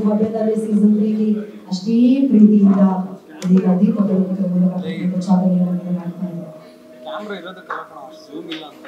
ಭವ್ಯದಲ್ಲಿ season 3 ಅಷ್ಟೇ ಪ್ರೀತಿಯಿಂದ ಇದೀಗ ದೀಪಗಳ ಮೂಲಕ ಚಾಲನೆಯನ್ನು ಮಾಡ್ತಾ ಇದ್ದಾರೆ. ಕ್ಯಾಮ್ರಾ ಇರೋದಕ್ಕೆಲ್ಲ ಝೂಮ್ ಇಲ್ಲ ಅಂತ.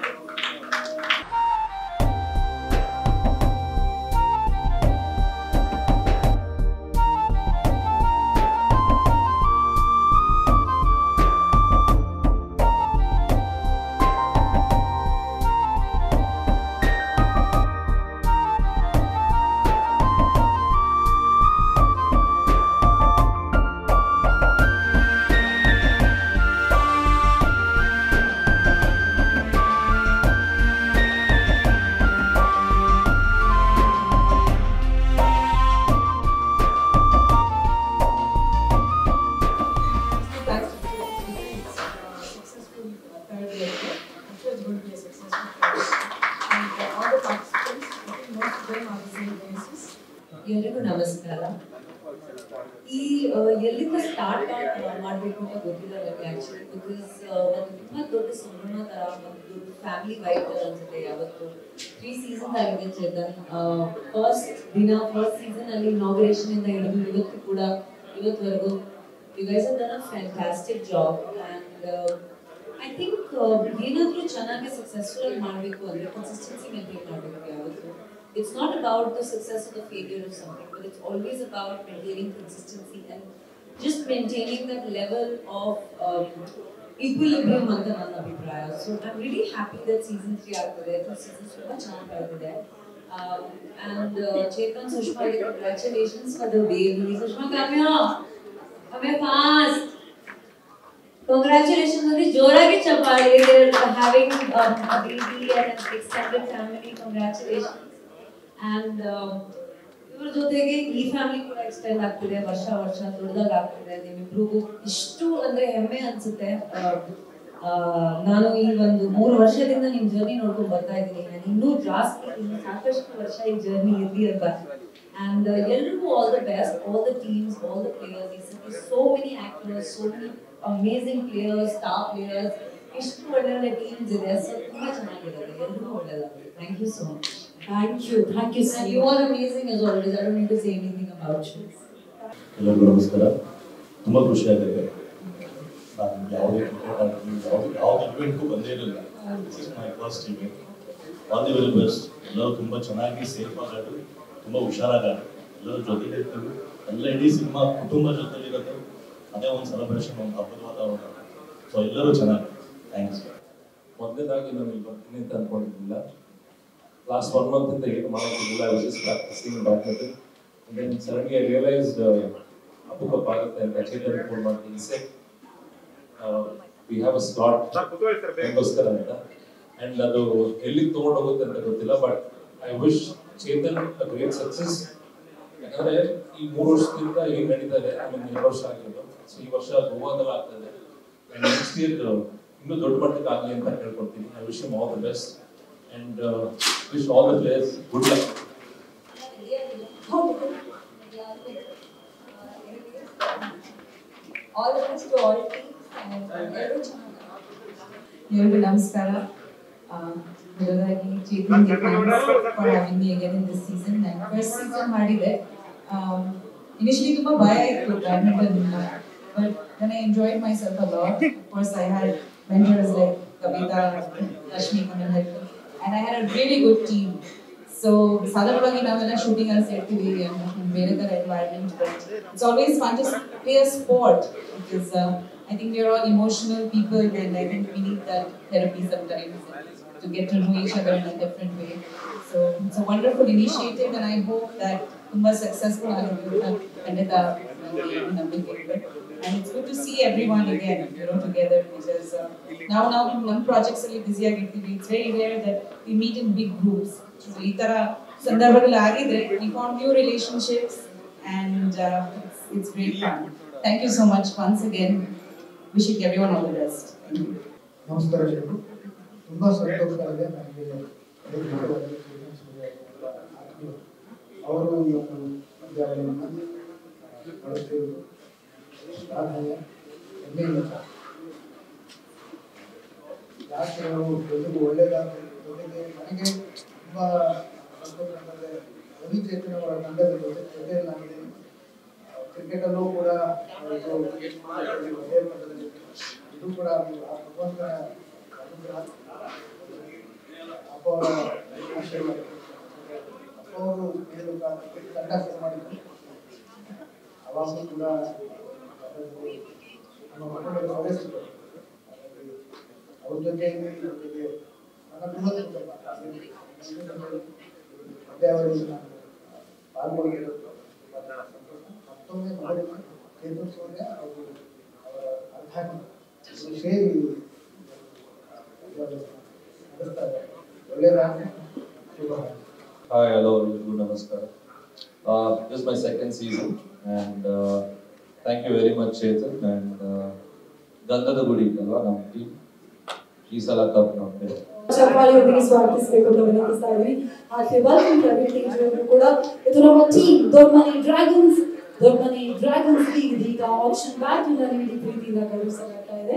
ಎಲ್ಲರಿಗೂ ನಮಸ್ಕಾರ. ಈ ಎಲ್ಲಿಂದ ಸ್ಟಾರ್ಟ್ ಮಾಡಬೇಕು ಅಂತ ಗೊತ್ತಿಲ್ಲ ನನಗೆ ಆಕ್ಚುಲಿ. ಬಿಕಾಸ್ ಒಂದು ತುಂಬಾ ದೊಡ್ಡ ಸಂಭ್ರಮ ತರ, ಒಂದು ದೊಡ್ಡ ಫ್ಯಾಮಿಲಿ ವೈಬ್ ತರ ಅನ್ಸುತ್ತೆ. ಯಾವತ್ತು 3 ಸೀಸನ್ ಆಗಿದೆ ಚೇತನ್. ಫಸ್ಟ್ ಸೀಸನ್ ಅಲ್ಲಿ ಇನಾಗ್ರೇಷನ್ ಇಂದ ಹಿಡಿದು ಇವತ್ತವರೆಗೂ you guys have done a fantastic job. And I think ಏನಾದರೂ ಚೆನ್ನಾಗಿ ಸಕ್ಸಸ್ಫುಲ್ ಆಗಿ ಮಾಡಬೇಕು ಅಂದ್ರೆ ಕನ್ಸಿಸ್ಟೆನ್ಸಿ ಮೇಂಟೈನ್ ಮಾಡಬೇಕು ಯಾವತ್ತು. It's not about the success or the failure of something, but it's always about maintaining consistency and just maintaining that level of equilibrium anta ನನ್ನ ಅಭಿಪ್ರಾಯ. So I'm really happy that season 3 ಆಗ್ತಿದೆ. Season ತುಂಬಾ ಚೆನ್ನಾಗಿ ಆಗ್ತಿದೆ. And Chetan, Sushma, congratulations for the baby. Sushma, come here fast. Congratulations on the ಜೋರಾಗಿ ಚಪ್ಪಾಳೆ. They're having a baby and an extended family. Congratulations. And ಇವ್ರ ಜೊತೆಗೆ ಈ family ಕೂಡ ಎಕ್ಸ್ಟೆಂಡ್ ಆಗ್ತಿದೆ, ವರ್ಷ ದೊಡ್ಡದಾಗ ಆಗ್ತಿದೆ. ನಿಮ್ಮಿಬ್ರಿಗೂ ಇಷ್ಟು ಅಂದ್ರೆ ಹೆಮ್ಮೆ ಅನ್ಸುತ್ತೆ. ನಾನು ಈ ಒಂದು 3 ವರ್ಷದಿಂದ ನಿಮ್ ಜರ್ನಿ ನೋಡ್ಕೊಂಡು ಬರ್ತಾ ಇದ್ದೀನಿ. ನಾನು ಇನ್ನೂ ಜಾಸ್ತಿ ಸಾಕಷ್ಟು ವರ್ಷ ಈ ಜರ್ನಿ ಇರ್ಲಿ ಅಂತ. And ಎಲ್ರಿಗೂ all the best, all the teams, all the players. So many actors, so many amazing players, star players, ಇಷ್ಟು ಒಳ್ಳೆ ಟೀಮ್ಸ್ ಇದೆ. ಸೊ ತುಂಬಾ ಚೆನ್ನಾಗಿರೋದು, ಎಲ್ರಿಗೂ ಒಳ್ಳೆಯದಾಗಲಿ. Thank you so much. Thank you. And you are amazing as always. I don't need to say anything about you. ಎಲ್ಲರಿಗೂ ನಮಸ್ಕಾರ. ತುಂಬ ಖುಷಿ ಆಗಿದೆ. ನಾನು ಯಾವುದೇ ಇವೆಂಟ್ಗೂ ಬಂದೇ ಇರಲಿಲ್ಲ. This is my first event. All the very best. ಎಲ್ಲರೂ ತುಂಬ ಚೆನ್ನಾಗಿ ಸೇಫ್ ಆಗೋದು, ತುಂಬ ಹುಷಾರಾಗೋದು, ಎಲ್ಲರೂ ಜೊತೆಗೆ ಇರ್ತೀವಿ. ಎಲ್ಲ ಇಡೀ ಸಿನಿಮಾ ಕುಟುಂಬ ಜೊತೆಲಿರೋದು, ಅದೇ ಒಂದು ಸೆಲೆಬ್ರೇಷನ್, ಒಂದು ಹಬ್ಬದ ವಾತಾವರಣ. ಸೊ ಎಲ್ಲರೂ ಚೆನ್ನಾಗಿ. ಥ್ಯಾಂಕ್ಸ್. ಮೊದಲನೇದಾಗಿ ನಾನು ಇಲ್ಲಿ ಬರ್ತೀನಿ ಅಂತ ಅಂದ್ಕೊಂಡಿದ್ದಿಲ್ಲ. Last 1 month in the year, I was just practicing badminton, and then suddenly I realized Apuka Bharat and Chetan Kumar said we have a slot and adu elli ತಗೊಂಡು ಹೋಗುತ್ತೆ ಅಂತ ಗೊತ್ತಿಲ್ಲ. But I wish Chetan a great success. ಯಾಕಂದ್ರೆ ಈ 3 ವರ್ಷದಿಂದ ಏನು ನಡೀತಾ ಇದೆ, I mean 2 ವರ್ಷ ಆಗಿರೋದು. ಸೊ ಈ ವರ್ಷ ಗೋವಾದಲ್ಲಿ ಆಗ್ತಾ ಇದೆ. And next year ಇನ್ನೂ ದೊಡ್ಡ ಮಟ್ಟಕ್ಕೆ ಆಗಲಿ ಅಂತ ಹೇಳ್ಕೊಡ್ತೀನಿ. I wish him all the best. And wish all the players good luck. All the best to all teams. Everyone, namaskara. Chetan, thanks for having me again in this season. And first season ಮಾಡಿದೆ. Initially ತುಂಬಾ ಭಯ ಇತ್ತು badminton, but then I enjoyed myself a lot. Of course, I had mentors like Kavita, Rashmi coming help. And I had a really good team. So ಸಾಧಾರಣವಾಗಿ ನಾವೆಲ್ಲ shooting ಅಲ್ಲಿ ಸೇರ್ತೀವಿ ಬೇರೆ ತರ environment, but it's always fun to play a sport because I think we're all emotional people, and I think we need that therapy sometimes to get to know each other in a different way. So it's a wonderful initiative, and I hope that ತುಂಬಾ successful ಆಗುತ್ತೆ ಖಂಡಿತ ನಂಬಿಕೆ ಇದೆ. And it's good to see everyone again, together, because now ನಮ್ಮ projects ಅಲ್ಲಿ busy ಆಗಿರ್ತೀವಿ. It's very rare that we meet in big groups. So ಈ ತರ ಸಂದರ್ಭಗಳು ಆಗಿದ್ರೆ we form new relationships, and it's great fun. Thank you so much once again. Wishing everyone all the best. Thank you. ನಮಸ್ಕಾರ ಎಲ್ಲರಿಗೂ. ತುಂಬಾ ಸಂತೋಷ ಇದೆ ನನಗೆ ಅವರು ಯಾಕೆ ನಾವು ಜೊತೆಗೆ ಒಳ್ಳೆಯದಾಗಲಿ, ಜೊತೆಗೆ ನನಗೆ ತುಂಬ ಸಂತೋಷ ಅಂದರೆ ರವಿ ಚೇತನ್ ಅವರ ತಂಡದ ಜೊತೆಯಲ್ಲಿ ನನಗೆ ಕ್ರಿಕೆಟಲ್ಲೂ ಕೂಡ ಇದು ಒಳ್ಳೆಯ ಮಟ್ಟದಲ್ಲಿ ಇದು ಕೂಡ ಆ ಭಗವಂತನ ಅನುಗ್ರಹ ಅಪ್ಪ ಅವರ ಆಶೀರ್ವಾದ. ಅಪ್ಪ ಅವರು ಏನು ತಂಡ ಮಾಡಿದ್ರು ಅವಾಗಲೂ ಕೂಡ ನಮ್ಮ ಮಕ್ಕಳು ಸದಸ್ಯರು ಅವ್ರ ಜೊತೆಗೆ ನನ್ನ ಬೃಹತ್ ಕುಟುಂಬ ಅವರಿಗೆ ನಾನು ಪಾಲ್ಗೊಳ್ಳಿರೋದು ಮತ್ತೊಮ್ಮೆ ಮಾಡಿ ನೇತೃತ್ವವನ್ನೇ ಅವರು ಅವರ ಅರ್ಥ ಸೇರಿ ನಡೆಸ್ತಾರೆ. ಒಳ್ಳೆಯದಾಗಲಿ. ಶುಭ. Hi, hello, everyone. Namaskar. This is my second season, and thank you very much, Chetan. And Gandhada Gudi, ನಮ್ಮ ಟೀಮ್ ಈ ಸಲ ಕಪ್ ನಮ್ದೆ. ಚಪ್ಪಾಳಿಯೊಂದಿಗೆ ಸ್ವಾಗತಿಸಬೇಕು ಅಂತ ವಿನಂತಿಸ್ತಾ ಇದ್ವಿ. ಹಾಗೆ ವೆಲ್ಕಮ್ ಪ್ರವೀಣ್ ತೇಜ್ ಅವರು ಕೂಡ. ಇದು ನಮ್ಮ ಟೀಮ್ ದೊಡ್ಮನೆ ಡ್ರ್ಯಾಗನ್ಸ್ ಲೀಗ್ ಈಗ ಆಪ್ಷನ್ ಬ್ಯಾಟಲ್ ನಲ್ಲಿ ಇಡೀ ಪ್ರೀತಿಯಿಂದ ಕಳುಹಿಸಲಾಗ್ತಾ ಇದೆ.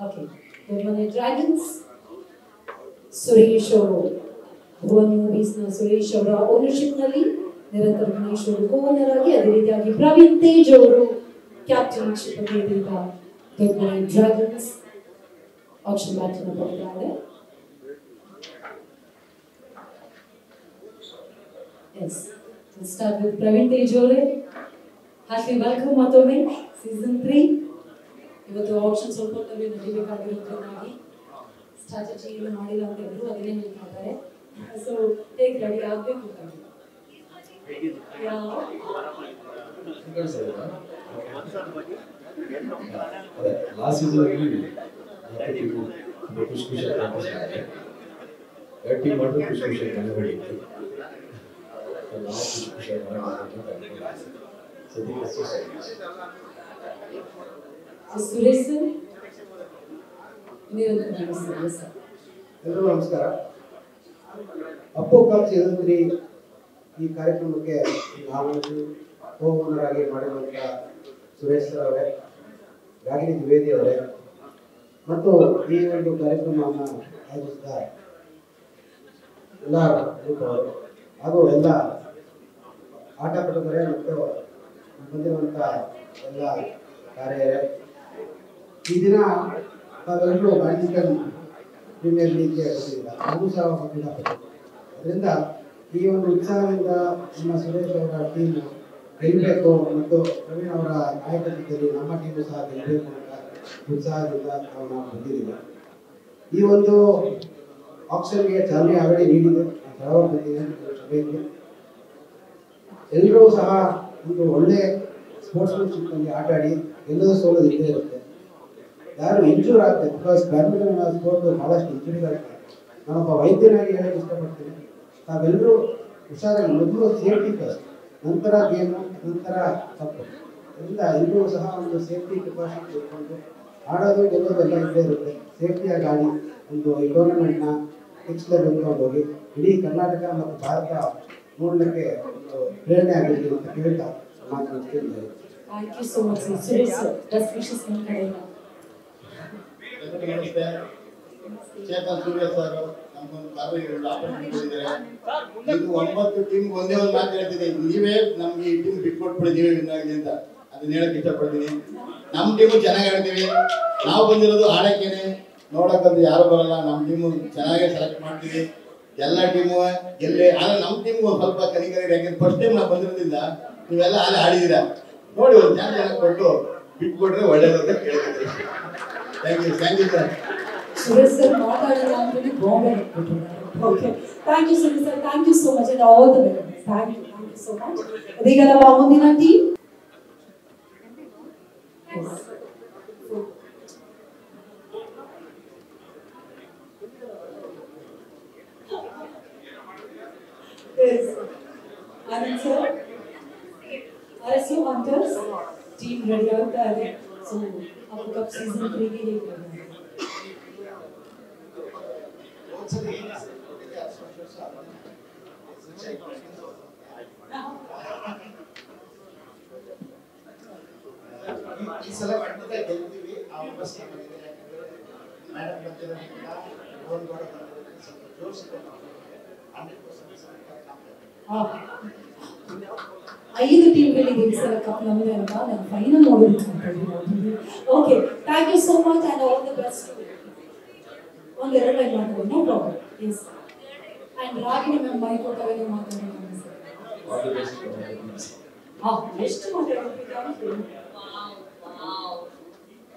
ಓಕೆ, ದೊಡ್ಮನೆ ಡ್ರ್ಯಾಗನ್ಸ್ ಸುರೇಶ್ ಅವರು ಭುವನ್ ಮೂವೀಸ್ ನ ಸುರೇಶ್ ಅವರ ಓನರ್ಶಿಪ್ ನಲ್ಲಿ ನಿರಂತರ ಗಣೇಶ್ ಅವರು ಓನರ್ ಆಗಿ, ಅದೇ ರೀತಿಯಾಗಿ ಪ್ರವೀಣ್ ತೇಜ್ ಅವರು ಕ್ಯಾಪ್ಟನ್ಶಿಪ್ ಅಲ್ಲಿ ಈಗ ದೊಡ್ಮನೆ ಡ್ರ್ಯಾಗನ್ಸ್ ಆಕ್ಷನ್ ಮ್ಯಾಚ್ ಅನ್ನು ಪಡೆದಿದ್ದಾರೆ. Yes, let's start with Praveen Tej ಅವರೇ. ಹಾರ್ಟ್ಲಿ ವೆಲ್ಕಮ್ ಮತ್ತೊಮ್ಮೆ ಸೀಸನ್ 3. ಇವತ್ತು ಆಕ್ಷನ್ ಸ್ವಲ್ಪ ಹೊತ್ತಲ್ಲಿ ನಡೀಬೇಕಾಗಿರೋದ್ರಿಂದಾಗಿ ಸ್ಟ್ರಾಟಜಿ ಏನು ಮಾಡಿಲ್ಲ ಅಂತ ಇದ್ರು, ಅದನ್ನೇ ಹೇಳ್ತಾರೆ. ಸೊ ಹೇಗೆ ರೆಡಿ ಆಗಬೇಕು ಅಂತ ಲಾಸ್ಟ್ ಸೀಸನ್ ಖುಷಿ ಖುಷಿಯಾಗಿ ಎರಡು ಟೀಮ್ ಮಾಡಿದ್ರೆ ಖುಷಿ ಖುಷಿಯಾಗಿ ಕನ್ನಡಿತ್ತು. ನಾವು ಖುಷಿ ಖುಷಿಯಾಗಿ ಸುರೇಶ್ ಸರ್, ಎಲ್ಲರಿಗೂ ನಮಸ್ಕಾರ. ಅಪ್ಪು ಕಪ್ ಸೀಸನ್ 3 ಈ ಕಾರ್ಯಕ್ರಮಕ್ಕೆ ನಾವು ಓನರ್ ಆಗಿ ಮಾಡಿರುವಂಥ ಸುರೇಶ್ ಸರ್ ಅವರೇ, ರಾಗಿಣಿ ದ್ವಿವೇದಿ ಅವರೇ ಮತ್ತು ಈ ಒಂದು ಕಾರ್ಯಕ್ರಮವನ್ನು ಆಯೋಜಿಸಿದ ಎಲ್ಲ ಗ್ರೂಪವರು ಹಾಗೂ ಎಲ್ಲ ಆಟಗಾರರೇ ಮತ್ತು ಬಂದಿರುವಂಥ ಎಲ್ಲ ಕಾರ್ಯರೇ, ಈ ದಿನ ನಾವೆಲ್ಲರೂ ಬ್ಯಾಡ್ಮಿಂಟನ್ ಪ್ರೀಮಿಯರ್ ಲೀಗ್ಗೆ ಬಂದಿಲ್ಲ, ನಾವು ಸಹ ಬಂದಿಲ್ಲ. ಅದರಿಂದ ಈ ಒಂದು ಉತ್ಸಾಹದಿಂದ ನಮ್ಮ ಸುರೇಶ್ ಅವರ ಟೀಮ್ ಗೆಲ್ಲಬೇಕು ಮತ್ತು ಪ್ರವೀಣ್ ಅವರ ನಾಯಕತ್ವದಲ್ಲಿ ನಮ್ಮ ಟೀಮು ಸಹ ಗೆಲ್ಲಬೇಕು ಅಂತ ಉತ್ಸಾಹದಿಂದ ನಾವು ಬಂದಿದ್ದೀವಿ. ಈ ಒಂದು ಆಕ್ಷನ್ಗೆ ಚಾಲನೆ ಆಲ್ರೆಡಿ ನೀಡಿದೆ ಸಭೆಯಲ್ಲಿ. ಎಲ್ಲರೂ ಸಹ ಒಂದು ಒಳ್ಳೆ ಸ್ಪೋರ್ಟ್ಸ್ಮನ್ಶಿಪ್ನಲ್ಲಿ ಆಟ ಆಡಿ ಎಲ್ಲರೂ ಸೋಲೋದು ಇದ್ದೇ ಇರುತ್ತೆ. ಯಾರು ಇಂಜೂರ್ ಆಗ್ತದೆ, ಬಿಕಾಸ್ ಬ್ಯಾಡ್ಮಿಂಟನ್ ಸ್ಪೋರ್ಟ್ ಭಾಳಷ್ಟು ಇಂಜುರಿಗಳಾಗ್ತದೆ. ನಾನೊಬ್ಬ ವೈದ್ಯನಾಗಿ ಹೇಳಕ್ಕೆ ಇಷ್ಟಪಡ್ತೀನಿ, ನಾವೆಲ್ಲರೂ ಹುಷಾರಾಗಿ ಮೊದಲು ಸೇಫ್ಟಿ ಫಸ್ಟ್, ನಂತರ ಗೇಮು, ನಂತರ ತಪ್ಪು. ಅದರಿಂದ ಎಲ್ಲರೂ ಸಹ ಒಂದು ಸೇಫ್ಟಿ ಪ್ರಿಕಾಷನ್ಸ್ ಇಟ್ಕೊಂಡು ಆಡೋದು ಗೆಲ್ಲೋದೆಲ್ಲ ಇದ್ದೇ ಇರುತ್ತೆ. ಸೇಫ್ಟಿಯಾಗಿ ಆಡಿ ಒಂದು ಈ ಟೂರ್ನಮೆಂಟ್ನ ನೆಕ್ಸ್ಟ್ ಲೆವೆಲ್ಗೆ ಹೋಗಿ ಇಡೀ ಕರ್ನಾಟಕ ಮತ್ತು ಭಾರತ ನೋಡಲಿಕ್ಕೆ ಒಂದು ಪ್ರೇರಣೆ ಆಗಿರಲಿ ಅಂತ ಕೇಳ್ತಾ ಮಾತನ್ನು ಕೇಳಿದ್ದಾರೆ. Thank you so much Suresh sir. Best wishes ನಿಮ್ಮ ಕಡೆಯಿಂದ. ನಮಸ್ತೆ. ಚೇತನ್ ಸೂರ್ಯ ಸರ್ ನಮ್ಮೊಂದು ಕಾರ್ಯಕ್ರಮ ಆಪರೇಷನ್ ಮಾಡಿದ್ದಾರೆ. ಇದು 9 ಟೀಮ್ ಒಂದೇ ಒಂದು ಮಾತು ಹೇಳ್ತೀನಿ, ನೀವೇ ನಮ್ಗೆ ಈ ಟೀಮ್ ಬಿಟ್ಕೊಟ್ಬಿಡಿ, ನೀವೇ ವಿನ್ ಆಗಿದೆ ಅಂತ ಅದನ್ನ ಹೇಳಕ್ ಇಷ್ಟಪಡ್ತೀನಿ. ನಮ್ಮ ಟೀಮು ಚೆನ್ನಾಗಿ ಆಡ್ತೀವಿ, ನಾವು ಬಂದಿರೋದು ಆಡಕ್ಕೇನೆ, ನೋಡಕ್ಕಂತ ಯಾರು ಬರಲ್ಲ. ನಮ್ಮ ಟೀಮು ಚೆನ್ನಾಗೇ ಸೆಲೆಕ್ಟ್ ಮಾಡ್ತೀವಿ, ಎಲ್ಲ ಟೀಮು ಗೆಲ್ಲಿ. ಆದ್ರೆ ನಮ್ಮ ಟೀಮ್ಗೆ ಒಂದು ಸ್ವಲ್ಪ ಕನಿಕರಿ, ಯಾಕೆಂದ್ರೆ ಫಸ್ಟ್ ಟೈಮ್ ನಾವು ಬಂದಿರೋದ್ರಿಂದ ನೀವೆಲ್ಲ ಅಲ್ಲಿ ಆಡಿದ್ದೀರಾ, ನೋಡಿ ಒಂದು ಚಾನ್ಸ್ ಕೊಟ್ಟು ಬಿಟ್ಕೊಟ್ರೆ ಒಳ್ಳೇದು ಅಂತ ಕೇಳ್ತಿದ್ದೀವಿ. Thank you sir. Suresh sir ಮಾತಾಡಲ್ಲ ಅಂದ್ರೆ ಬಾಂಬೆ ಹಾಕ್ಬಿಟ್ಟಿದ್ದಾರೆ. Okay, thank you Suresh sir, thank you so much and all the best. Thank you so much. ಇದೀಗ ನಮ್ಮ ಮುಂದಿನ team Anand sir, RSU Hunters team ready ಆಗ್ತಾ ಇದೆ. ಸೊ ಅಪ್ಪು ಕಪ್ ಸೀಸನ್ 3 ಗೆ ಹೇಗೆ ಈ ಸಲ ಖಂಡಿತ ಗೆಲ್ತೀವಿ. ಆ ಅವಕಾಶ ನಮಗಿದೆ, ಯಾಕಂದ್ರೆ ಮೇಡಮ್ ಬಂದಿರೋದ್ರಿಂದ ಗೋಲ್ ಗೋಡ ಬಂದಿರೋದ್ರಿಂದ ಸ್ವಲ್ಪ ಜೋಶ್ ಇದೆ. 100% 5 ಟೀಮ್ಗಳಿಗೆ ಈ ಸಲ ಕಪ್ ನಮ್ಮದೇ ಅಂತ ನಾನು ಫೈನಲ್ ನೋಡೋದು. Okay, thank you so much and all the best. ಒಂದೆರಡು ಲೈನ್ ಮಾತಾಡೋದು, no problem. Yes, and Ragini ma'am mic ಕೊಟ್ಟಾಗ ನೀವು ಮಾತಾಡೋದು ಎಷ್ಟು ಮಾತಾಡೋದು.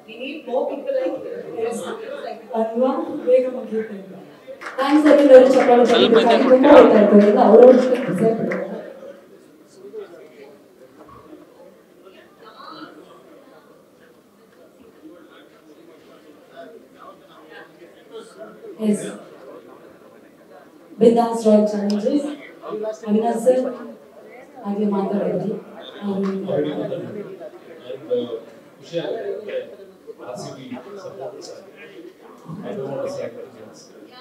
We need more people like this. ಅಲ್ವಾ, ಬೇಗ ಮುಗಿಯುತ್ತೆ. ಥ್ಯಾಂಕ್ಸ್ ಎಲ್ಲರೂ ಚಪ್ಪಾಳೆ ತಗೊಳ್ಳಿ. ತುಂಬ ಗೊತ್ತಾಯ್ತು ಎಲ್ಲ ಅವರವ್ರ ಜೊತೆ ಡಿಸೈಡ್ ಮಾಡಿದ್ದಾರೆ. Yes. Bindas Royal Challengers. Avinash sir, आगे ಮಾತಾಡೋದು. ಖುಷಿ ಆಗುತ್ತೆ. RCB supporters. I don't want to say anything.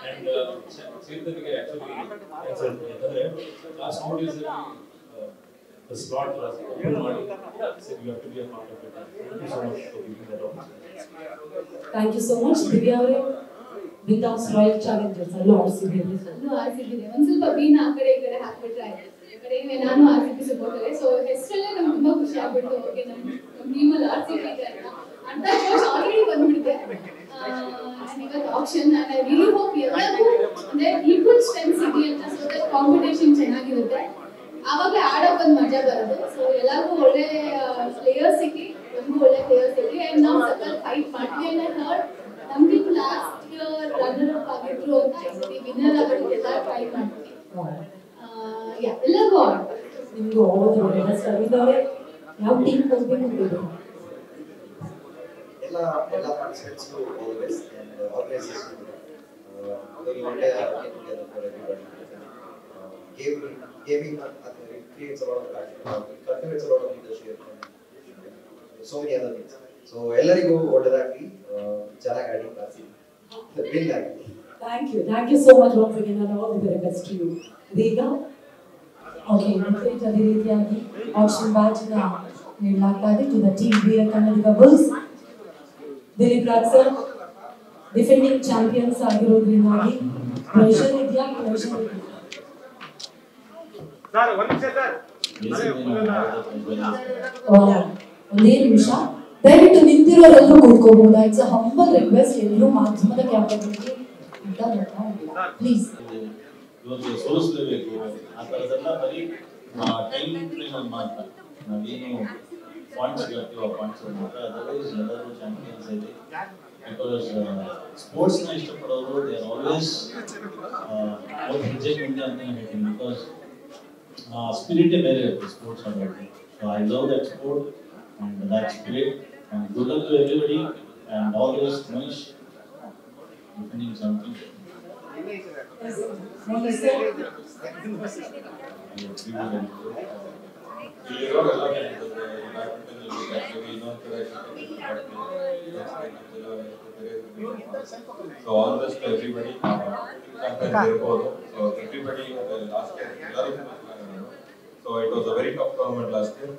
And Chetanಗೆ actually ಯಾಕಂದ್ರೆ last 2 days the slot was open ಮಾಡಿ said you have to be a part of it. Thank you so much for giving that opportunity. Thank you so much. Divya ಅವರೇ, Bindas Royal Challengers ಅಲ್ಲೂ RCB ಇದೆ. ಒಂದು ಸ್ವಲ್ಪ bean ಆ ಕಡೆ ಈ ಕಡೆ ಹಾಕ್ಬಿಟ್ರೆ ಆಯ್ತು. ಈ ಕಡೆ ನಾನು RCB ಸಪೋರ್ಟರ್, ಸೊ ಹೆಸರಲ್ಲೇ ನಮ್ಗೆ ತುಂಬಾ ಖುಷಿ ಆಗ್ಬಿಟ್ಟು ಓಕೆ ನಮ್ಮ ಟೀಮಲ್ಲಿ RCB ಇದೆ ಅಂತ ಜೋಶ್ ಆಲ್ರೆಡಿ ಬಂದ್ಬಿಟ್ಟಿದೆ. ಇವತ್ತು ಆಪ್ಷನ್ ಐ ರಿಯಲಿ ಹೋಪ್ ಎಲ್ಲರಿಗೂ ಅಂದ್ರೆ ಈಕ್ವಲ್ ಸ್ಟ್ರೆಂತ್ ಸಿಗಲಿ ಅಂತ, ಸೊ ದಟ್ ಕಾಂಪಿಟೇಷನ್ ಚೆನ್ನಾಗಿರುತ್ತೆ, ಆವಾಗಲೇ ಆಡೋಕೆ ಒಂದು ಮಜಾ ಬರೋದು. ಸೊ ಎಲ್ಲರಿಗೂ ಒಳ್ಳೆ ಪ್ಲೇಯರ್ಸ್ ಸಿಕ್ಕಿ, ನಮಗೂ ಒಳ್ಳೆ ಪ್ಲೇಯರ್ಸ್ ಸಿಕ್ಕಿ ಆ್ಯಂಡ್ ನಾವು ಸಕಲ್ ಫೈಟ್ ಮಾಡ್ತೀವಿ. ಆ್ಯಂಡ್ ಐ ಹರ್ಡ್ ನಮ್ಗೆ ಲಾಸ್ಟ್ ಇಯರ್ ರನ್ನರ್ ಅಪ್ ಆಗಿದ್ರು ಅಂತ, ಈ ಸತಿ ವಿನ್ನರ್ ಆಗೋದಕ್ಕೆ ಎಲ್ಲ ಟ್ರೈ ಮಾಡ್ತೀವಿ. ಎಲ್ಲರಿಗೂ ನಿಮಗೂ ಓದೋದು ಸರಿದವರೇ ಯಾವ ಟೀಮ್ ಹೋಗ್ಬೇಕು ಅಂತ ಎಲ್ಲ participants always and organisation very one day get together for everybody. Gaming it creates a lot of passion, it cultivates a lot of leadership and so many other things. So ಎಲ್ಲರಿಗೂ ಒಳ್ಳೆದಾಗಲಿ, ಚೆನ್ನಾಗಿ ಆಡಿ classy win ಆಗಿ. Thank you so much once again and all the very best to you. ಇದೀಗ okay, ಅದೇ ರೀತಿಯಾಗಿ option ಬ್ಯಾಚ್ನ ನೀಡಲಾಗ್ತಾ ಇದೆ to the team Veera Kannadiga bulls. Dileep Raj sir defending champions ಆಗಿರೋದ್ರಿಂದಾಗಿ ಪ್ರೆಷರ್ ಇದೆಯಾ? ಒಂದೇ ನಿಮಿಷ ದಯವಿಟ್ಟು ನಿಂತಿರೋರೆಲ್ಲರೂ ಕೂತ್ಕೋಬಹುದು. It's a humble request. ಎಲ್ಲರೂ ಮಾಧ್ಯಮದ ಕ್ಯಾಮ್ರಾಗಳಿಗೆ ಪ್ಲೀಸ್ ಇವಾಗ ಸೋಲಿಸಲೇಬೇಕು ಆ ಥರದ್ದೆಲ್ಲ ಬರೀ ಟೈಮ್ ಫ್ರೇಮಲ್ಲಿ ಮಾತ್ರ. ನಾವೇನು ಪಾಯಿಂಟ್ಸ್ ಹೇಳ್ತೀವಿ ಆ ಪಾಯಿಂಟ್ಸ್ ಮಾತ್ರ, ಅದರ್ವೈಸ್ ಎಲ್ಲರೂ ಚಾಂಪಿಯನ್ಸ್ ಇದೆ. ಬಿಕಾಸ್ ಸ್ಪೋರ್ಟ್ಸ್ನ ಇಷ್ಟಪಡೋರು ದೇ ಆರ್ ಆಲ್ವೇಸ್ ಅವ್ರ ಹೆಜ್ಜೆ ಮುಂದೆ ಅಂತ ಹೇಳ್ತೀನಿ. ಬಿಕಾಸ್ ಸ್ಪಿರಿಟೇ ಬೇರೆ ಇರುತ್ತೆ ಸ್ಪೋರ್ಟ್ಸ್ ಆಡೋದು. So I love that sport and that's great and good luck to everybody and always Manish defending something. So all the best to everybody. So everybody last year, so it was a very tough tournament last year.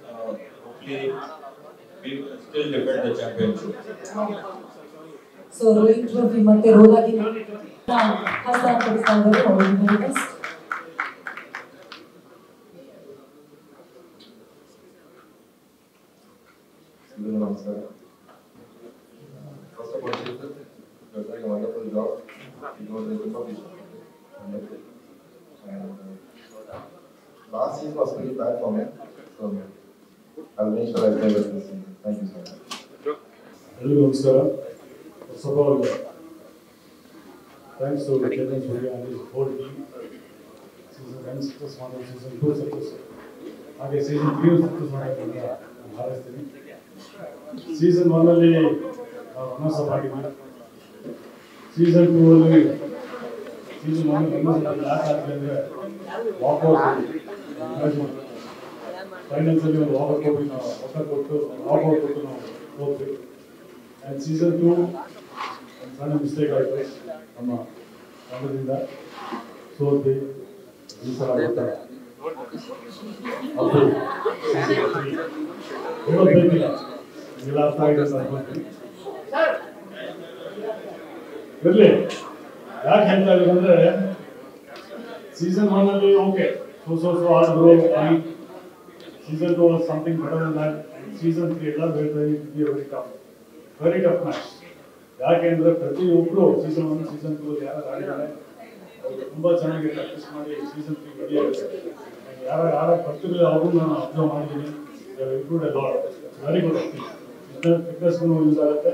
Hopefully we still defend the championship. So Rohit Trophy ಮತ್ತೆ ರೋಲಾಗಿ ಹಸ್ತಾಂತರಿಸ್ತಾ ಇದ್ದಾರೆ. ಅವರಿಗೆ best. Namaskar. First of all, you're doing a wonderful job. You know the competition. Wonderful. And last season was pretty bad for me. So I'll make sure I play with this season. Thank you so much. Hello, namaskar. First of all, thanks to Chetan Surya and his whole team. Season 1 success ಮಾಡಿದ್ರು, season 2 success, ಹಾಗೆ season 3 success ಮಾಡೋದನ್ನ ನಾನು ಹಾರೈಸ್ತೀನಿ. Season 1 ಅಲ್ಲಿ runners up ಆಗಿದ್ವಿ. Season 2 ಅಲ್ಲಿ runners up ಯಾಕೆ ಆದ್ಮೇಲೆ walk out finals ಅಲ್ಲಿ ಒಂದು ವಾಕೌಟ್ ಹೋಗಿ ನಾವು ವಾಕೌಟ್ ಕೊಟ್ಟು ನಾವು ಹೋದ್ವಿ. ಆ್ಯಂಡ್ season 2 ಸಣ್ಣ ಮಿಸ್ಟೇಕ್ ಆಯಿತು ನಮ್ಮ ತಂಡದಿಂದ, ಸೋತ್ವಿ. ಈ ಸಲ ಗೊತ್ತಾ ಅದು ಹೇಳೋದು ಬೇಕಿಲ್ಲ, ನಿಮ್ಗೆಲ್ಲ ಅರ್ಥ ಆಗಿದೆ ಅಂತ ಅನ್ಕೊಂತೀನಿ. ಇರಲಿ, ಯಾಕೆ ಹೇಳ್ತಾ ಇದ್ದೀವಿ ಅಂದರೆ season 1 ಅಲ್ಲಿ ಓಕೆ ಸೊ ಆಡಿದ್ರು. Season 2 was something better than that. And season 3 ಎಲ್ಲ very to be a very tough match. ಯಾಕೆಂದ್ರೆ ಪ್ರತಿಯೊಬ್ಬರು ಸೀಸನ್ 1 ಸೀಸನ್ 2 ಯಾರು ಆಡಿದ್ದಾರೆ ಅವರು ತುಂಬಾ ಚೆನ್ನಾಗಿ ಪ್ರಾಕ್ಟೀಸ್ ಮಾಡಿ ಸೀಸನ್ 3 ರೆಡಿ ಆಗಿದ್ದಾರೆ. ಯಾರು ಬರ್ತಿರಲಿಲ್ಲ ಅವ್ರನ್ನ ನಾನು ಅಬ್ಸರ್ವ್ ಮಾಡಿದ್ದೀನಿ. Improved a lot. Very good acting. ಫಿಟ್ನೆಸ್ಗೂ ಯೂಸ್ ಆಗುತ್ತೆ.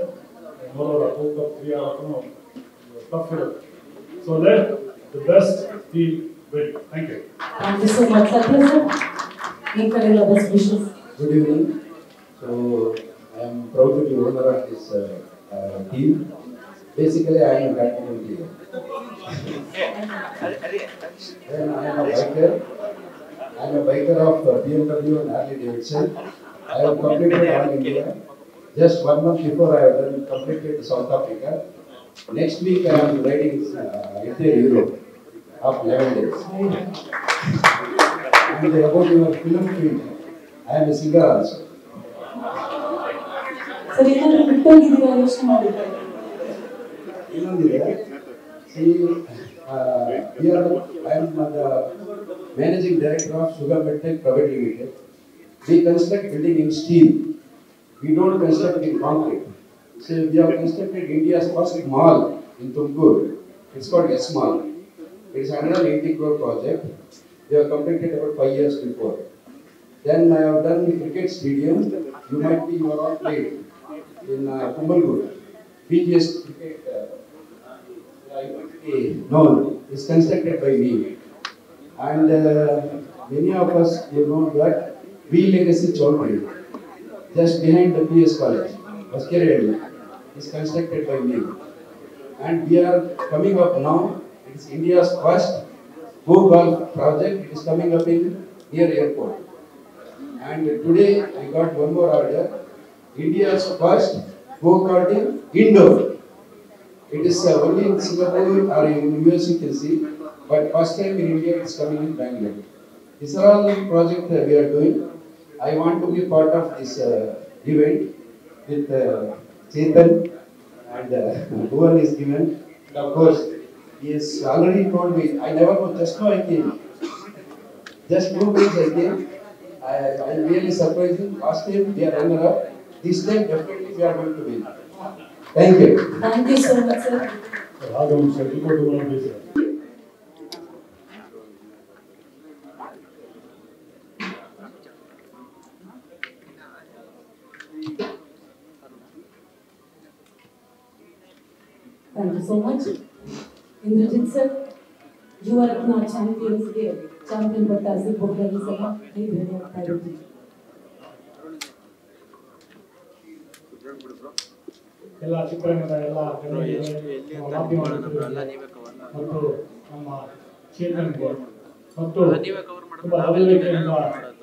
ಮೋರೋವರ್ ಅಪೋಕ್ 3 ಆಡೋಕ್ಕೂ ಟಫ್ ಇರುತ್ತೆ. So let the best team win. Thank you. Thank you so much, Satya sir. Best wishes. Good evening. So I am proud to be owner of this team. Basically, I am a captain here. Then I am a biker. I am a biker of BMW and Harley Davidson. I have completed all India. Just 1 month before I have done completed South Africa. Next week I am riding entire Europe of 11 days. And about your film field, I am a singer also. Sir, ಏನಾದರೂ ಬಿಟ್ಟೋಗಿದ್ದೀರಾ ಯೋಚನೆ ಮಾಡಿದ್ದಾರೆ? ಇನ್ನೊಂದಿದೆ. See, I am the managing director of Sugar Medtech Private Limited. We construct building in steel. We don't construct in concrete. So we have constructed India's first mall in Tumkur. It's called S Mall. It's 180 crore project. We have completed about 5 years before. Then I have done the cricket stadium. You might be you are all played in Kumbalgur. PGS cricket known is constructed by me. And many of us you know that V Legacy Chaudhary, just behind the PS College, Vaskiredi, is constructed by me. And we are coming up now. It's India's first Go Golf project. It is coming up in near airport. And today I got one more order. India's first Go Karting indoor. It is only in Singapore or in US you can see, but first time in India it's coming in Bangalore. These are all the projects that we are doing. I want to be part of this event with Chetan and Bhuvan is given. And of course, he has already told me, I never know, just now I came. Just 2 days I came. I am really surprised. Last time we are runner up. This time definitely we are going to win. Thank you. Thank you so much, sir. ಆಗ ಒಂದು certificate ಮಾಡಬೇಕು. Thank you so much. Indrajit sir, you are our champions here. Champion ಪಟ್ಟ ಸಿಗ್ಬೋದಾಗಿ ಸಹ ನೀವು ready ಆಗ್ತಾ ಇದ್ದೀರಿ. ಎಲ್ಲ ಚಿತ್ರರಂಗದ ಎಲ್ಲ ಮತ್ತು ನಮ್ಮ ಚೇತನ್ಗೆ ಮತ್ತು ತುಂಬ ಲವಲವಿಕೆಯಿಂದ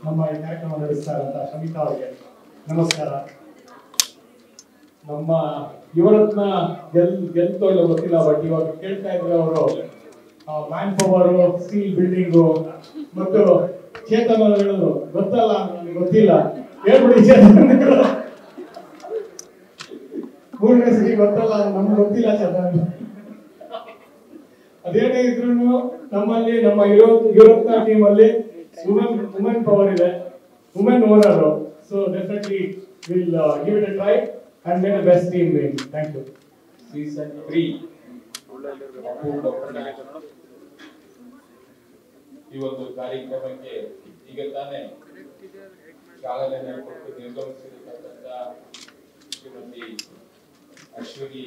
ನಮ್ಮ ಈ ಕಾರ್ಯಕ್ರಮ ನಡೆಸ್ತಾ ಇರುವಂತಹ ಶಮಿತಾ ಅವರಿಗೆ ನಮಸ್ಕಾರ. ನಮ್ಮ ಯುವರತ್ನ ಗೆಲ್ತೋ ಇಲ್ಲ ಗೊತ್ತಿಲ್ಲ, ಬಟ್ ಇವಾಗ ಕೇಳ್ತಾ ಇದ್ರೆ ಅವರು ಮ್ಯಾನ್ ಪವರ್, ಸ್ಟೀಲ್ ಬಿಲ್ಡಿಂಗು ಮತ್ತು ಚೇತನ್ ಅವರು ಹೇಳಿದ್ರು ಗೊತ್ತಲ್ಲ, ನನಗೆ ಗೊತ್ತಿಲ್ಲ, ಹೇಳ್ಬಿಡಿ ಚೇತನ್. ಮೂರನೇ ಸರಿ ಗೊತ್ತಲ್ಲ, ನಮ್ಗೆ ಗೊತ್ತಿಲ್ಲ ಚೇತನ್. ಅದೇನೇ ಇದ್ರು ನಮ್ಮಲ್ಲಿ ನಮ್ಮ ಯುವರತ್ನ ಟೀಮ್ ಅಲ್ಲಿ ವುಮೆನ್ ಪವರ್ ಇದೆ, women owner. So definitely will give it a try and make the best team win. Thank you. Season 3 ಈ ಒಂದು ಕಾರ್ಯಕ್ರಮಕ್ಕೆ ಈಗ ತಾನೇ ಚಾಲನೆ ಕೊಟ್ಟು ನಿರ್ಗಮಿಸಿರ್ತಕ್ಕಂಥ ಶ್ರೀಮತಿ ಅಶ್ವಿನಿ